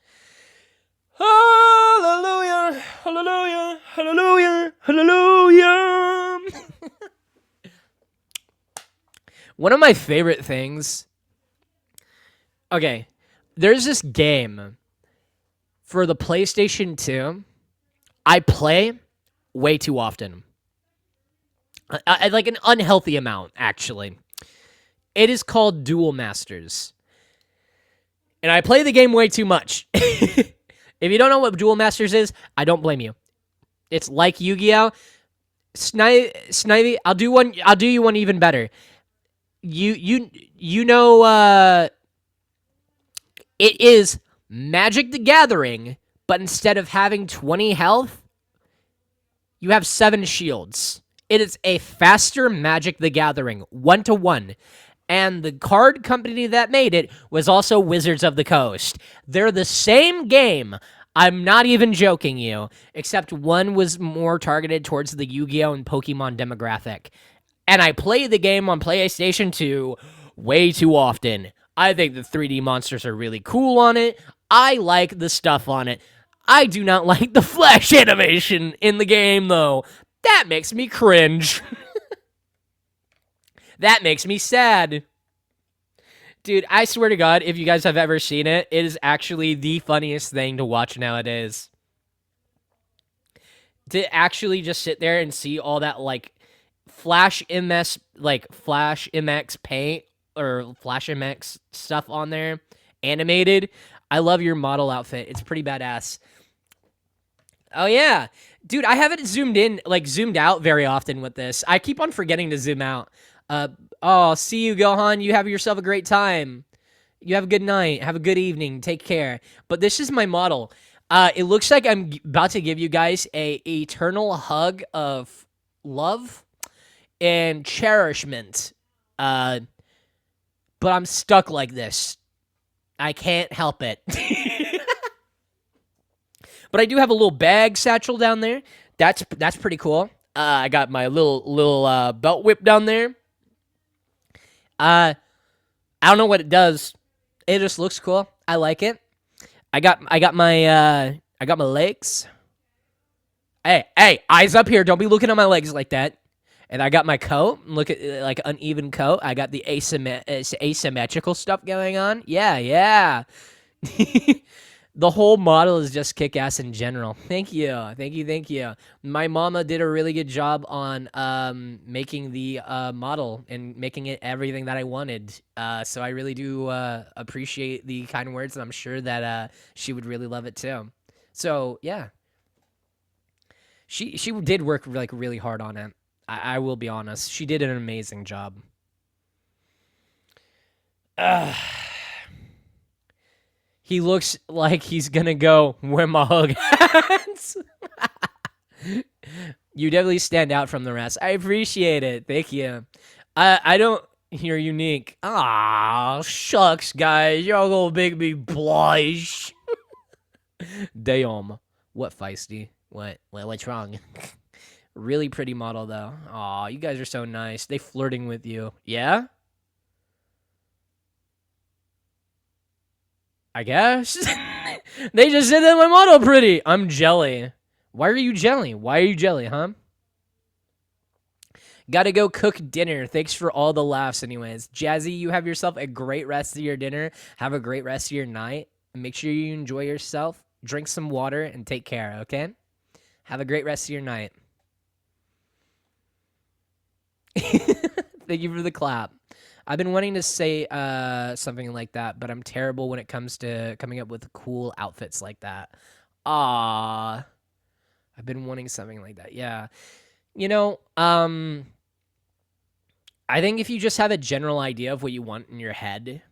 Hallelujah! Hallelujah! Hallelujah! Hallelujah! One of my favorite things. Okay, there's this game for the PlayStation 2 I play way too often. Like an unhealthy amount, actually. It is called Duel Masters. And I play the game way too much. If you don't know what Duel Masters is, I don't blame you. It's like Yu-Gi-Oh! Snivy, I'll do you one even better. You know it is Magic the Gathering, but instead of having 20 health, you have 7 shields. It is a faster Magic the Gathering, 1-to-1. And the card company that made it was also Wizards of the Coast. They're the same game. I'm not even joking you, except one was more targeted towards the Yu-Gi-Oh! And Pokemon demographic. And I play the game on PlayStation 2 way too often. I think the 3D monsters are really cool on it. I like the stuff on it. I do not like the flash animation in the game, though. That makes me cringe. That makes me sad. Dude, I swear to God, if you guys have ever seen it, it is actually the funniest thing to watch nowadays. To actually just sit there and see all that, like, Flash MX paint or Flash MX stuff on there, animated. I love your model outfit. It's pretty badass. Oh yeah. Dude, I haven't zoomed out very often with this. I keep on forgetting to zoom out. Uh oh, see you, Gohan. You have yourself a great time. You have a good night. Have a good evening. Take care. But this is my model. It looks like I'm about to give you guys a eternal hug of love and cherishment. But I'm stuck like this. I can't help it. But I do have a little bag satchel down there. That's pretty cool. I got my little belt whip down there. I don't know what it does. It just looks cool. I like it. I got my legs. Hey, eyes up here. Don't be looking at my legs like that. And I got my coat. Look at like uneven coat. I got the asymmetrical stuff going on. Yeah. The whole model is just kick-ass in general. Thank you. My mama did a really good job on making the model and making it everything that I wanted. So I really do appreciate the kind words, and I'm sure that she would really love it too. So, yeah. She did work like really hard on it. I will be honest. She did an amazing job. He looks like he's gonna go where my hug hands. You definitely stand out from the rest. I appreciate it. Thank you. I don't. You're unique. Ah, shucks, guys. Y'all gonna make me blush. Damn. What feisty? What's wrong? Really pretty model though. Aw, you guys are so nice. They flirting with you. Yeah? I guess. They just said that my model pretty. I'm jelly. Why are you jelly? Why are you jelly, huh? Gotta go cook dinner. Thanks for all the laughs, anyways. Jazzy, you have yourself a great rest of your dinner. Have a great rest of your night. Make sure you enjoy yourself. Drink some water and take care, okay? Have a great rest of your night. Thank you for the clap. I've been wanting to say something like that, but I'm terrible when it comes to coming up with cool outfits like that. Ah, I've been wanting something like that. Yeah. You know, I think if you just have a general idea of what you want in your head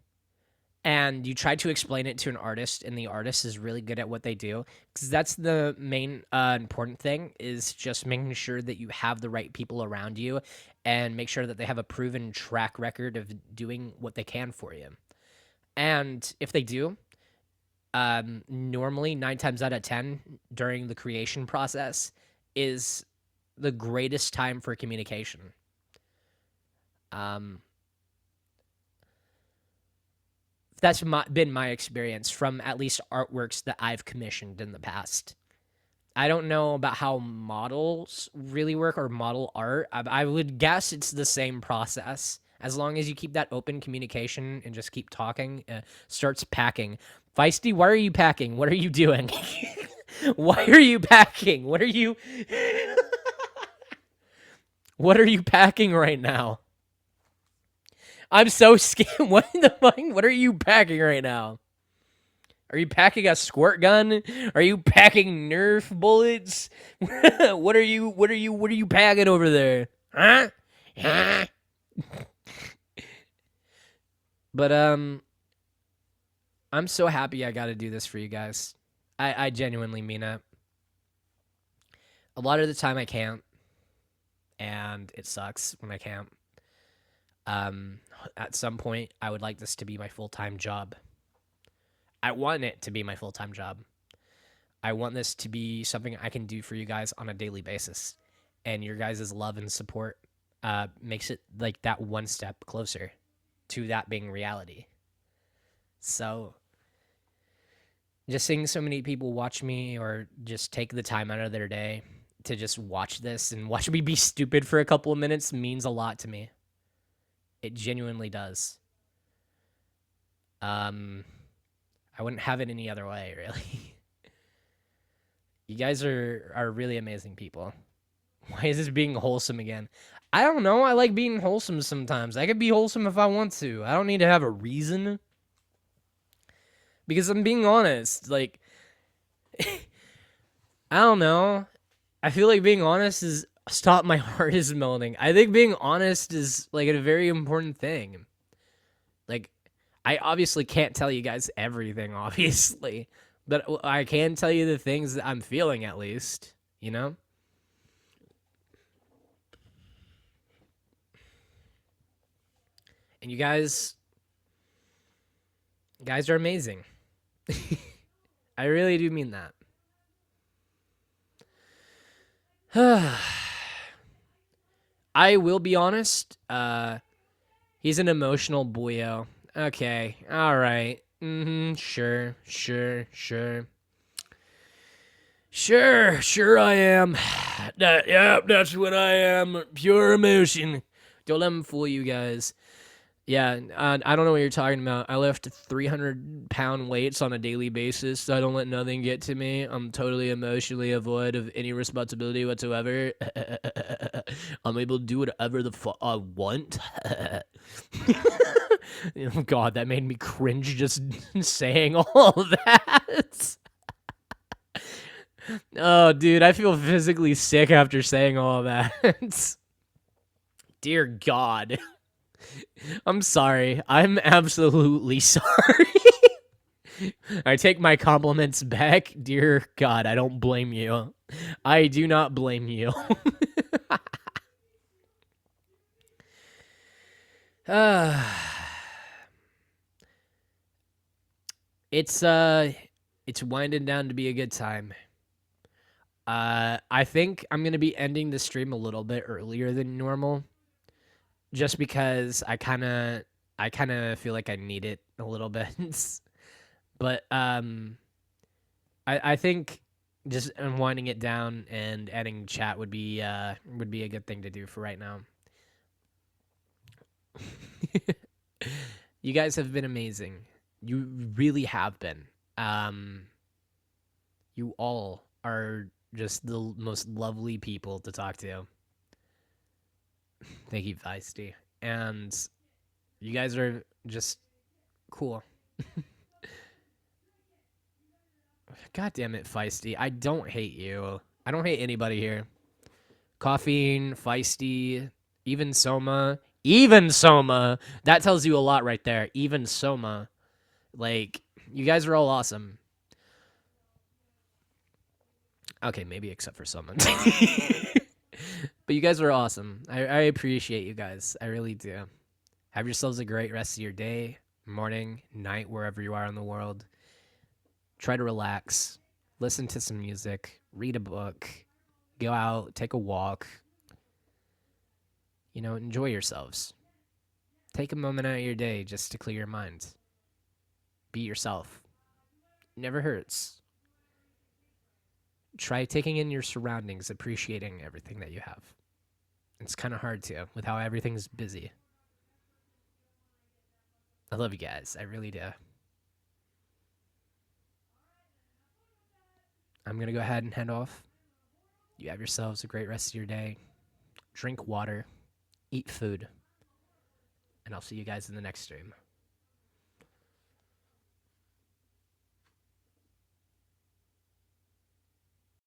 and you try to explain it to an artist and the artist is really good at what they do, because that's the main important thing, is just making sure that you have the right people around you and make sure that they have a proven track record of doing what they can for you. And if they do, normally 9 times out of 10 during the creation process is the greatest time for communication. That's been my experience from at least artworks that I've commissioned in the past. I don't know about how models really work or model art. I would guess it's the same process. As long as you keep that open communication and just keep talking, starts packing. Feisty, why are you packing? What are you doing? Why are you packing? What are you What are you packing right now? I'm so scared. What the fuck? What are you packing right now? Are you packing a squirt gun? Are you packing Nerf bullets? What are you packing over there? Huh? But I'm so happy I got to do this for you guys. I genuinely mean it. A lot of the time I can't, and it sucks when I can't. At some point, I would like this to be my full-time job. I want it to be my full-time job. I want this to be something I can do for you guys on a daily basis. And your guys' love and support makes it like that one step closer to that being reality. So just seeing so many people watch me or just take the time out of their day to just watch this and watch me be stupid for a couple of minutes means a lot to me. It genuinely does. I wouldn't have it any other way, really. You guys are really amazing people. Why is this being wholesome again? I don't know. I like being wholesome sometimes. I could be wholesome if I want to. I don't need to have a reason. Because I'm being honest. Like, I don't know. I feel like being honest is stop, my heart is melting. I think being honest is like a very important thing. Like, I obviously can't tell you guys everything, obviously, but I can tell you the things that I'm feeling, at least, you know? And you guys are amazing. I really do mean that. I will be honest. He's an emotional boyo. Okay, all right. Sure I am. That's what I am. Pure emotion. Don't let him fool you guys. Yeah, I don't know what you're talking about. I lift 300-pound weights on a daily basis, so I don't let nothing get to me. I'm totally emotionally devoid of any responsibility whatsoever. I'm able to do whatever the fuck I want. Oh, God, that made me cringe just saying all of that. Oh, dude, I feel physically sick after saying all that. Dear God. I'm sorry. I'm absolutely sorry. I take my compliments back. Dear God, I don't blame you. I do not blame you. it's it's winding down to be a good time. I think I'm gonna be ending the stream a little bit earlier than normal, just because I kind of feel like I need it a little bit. But I think just winding it down and adding chat would be a good thing to do for right now. You guys have been amazing. You really have been. Um, you all are just the most lovely people to talk to. Thank you, Feisty. And you guys are just cool. God damn it, Feisty. I don't hate you. I don't hate anybody here. Caffeine, Feisty, even Soma. Even Soma. That tells you a lot right there. Even Soma. Like, you guys are all awesome. Okay, maybe except for Soma. But you guys are awesome. I appreciate you guys. I really do. Have yourselves a great rest of your day, morning, night, wherever you are in the world. Try to relax. Listen to some music. Read a book. Go out. Take a walk. Enjoy yourselves. Take a moment out of your day just to clear your mind. Be yourself. Never hurts. Try taking in your surroundings, appreciating everything that you have. It's kind of hard to, with how everything's busy. I love you guys. I really do. I'm going to go ahead and head off. You have yourselves a great rest of your day. Drink water. Eat food. And I'll see you guys in the next stream.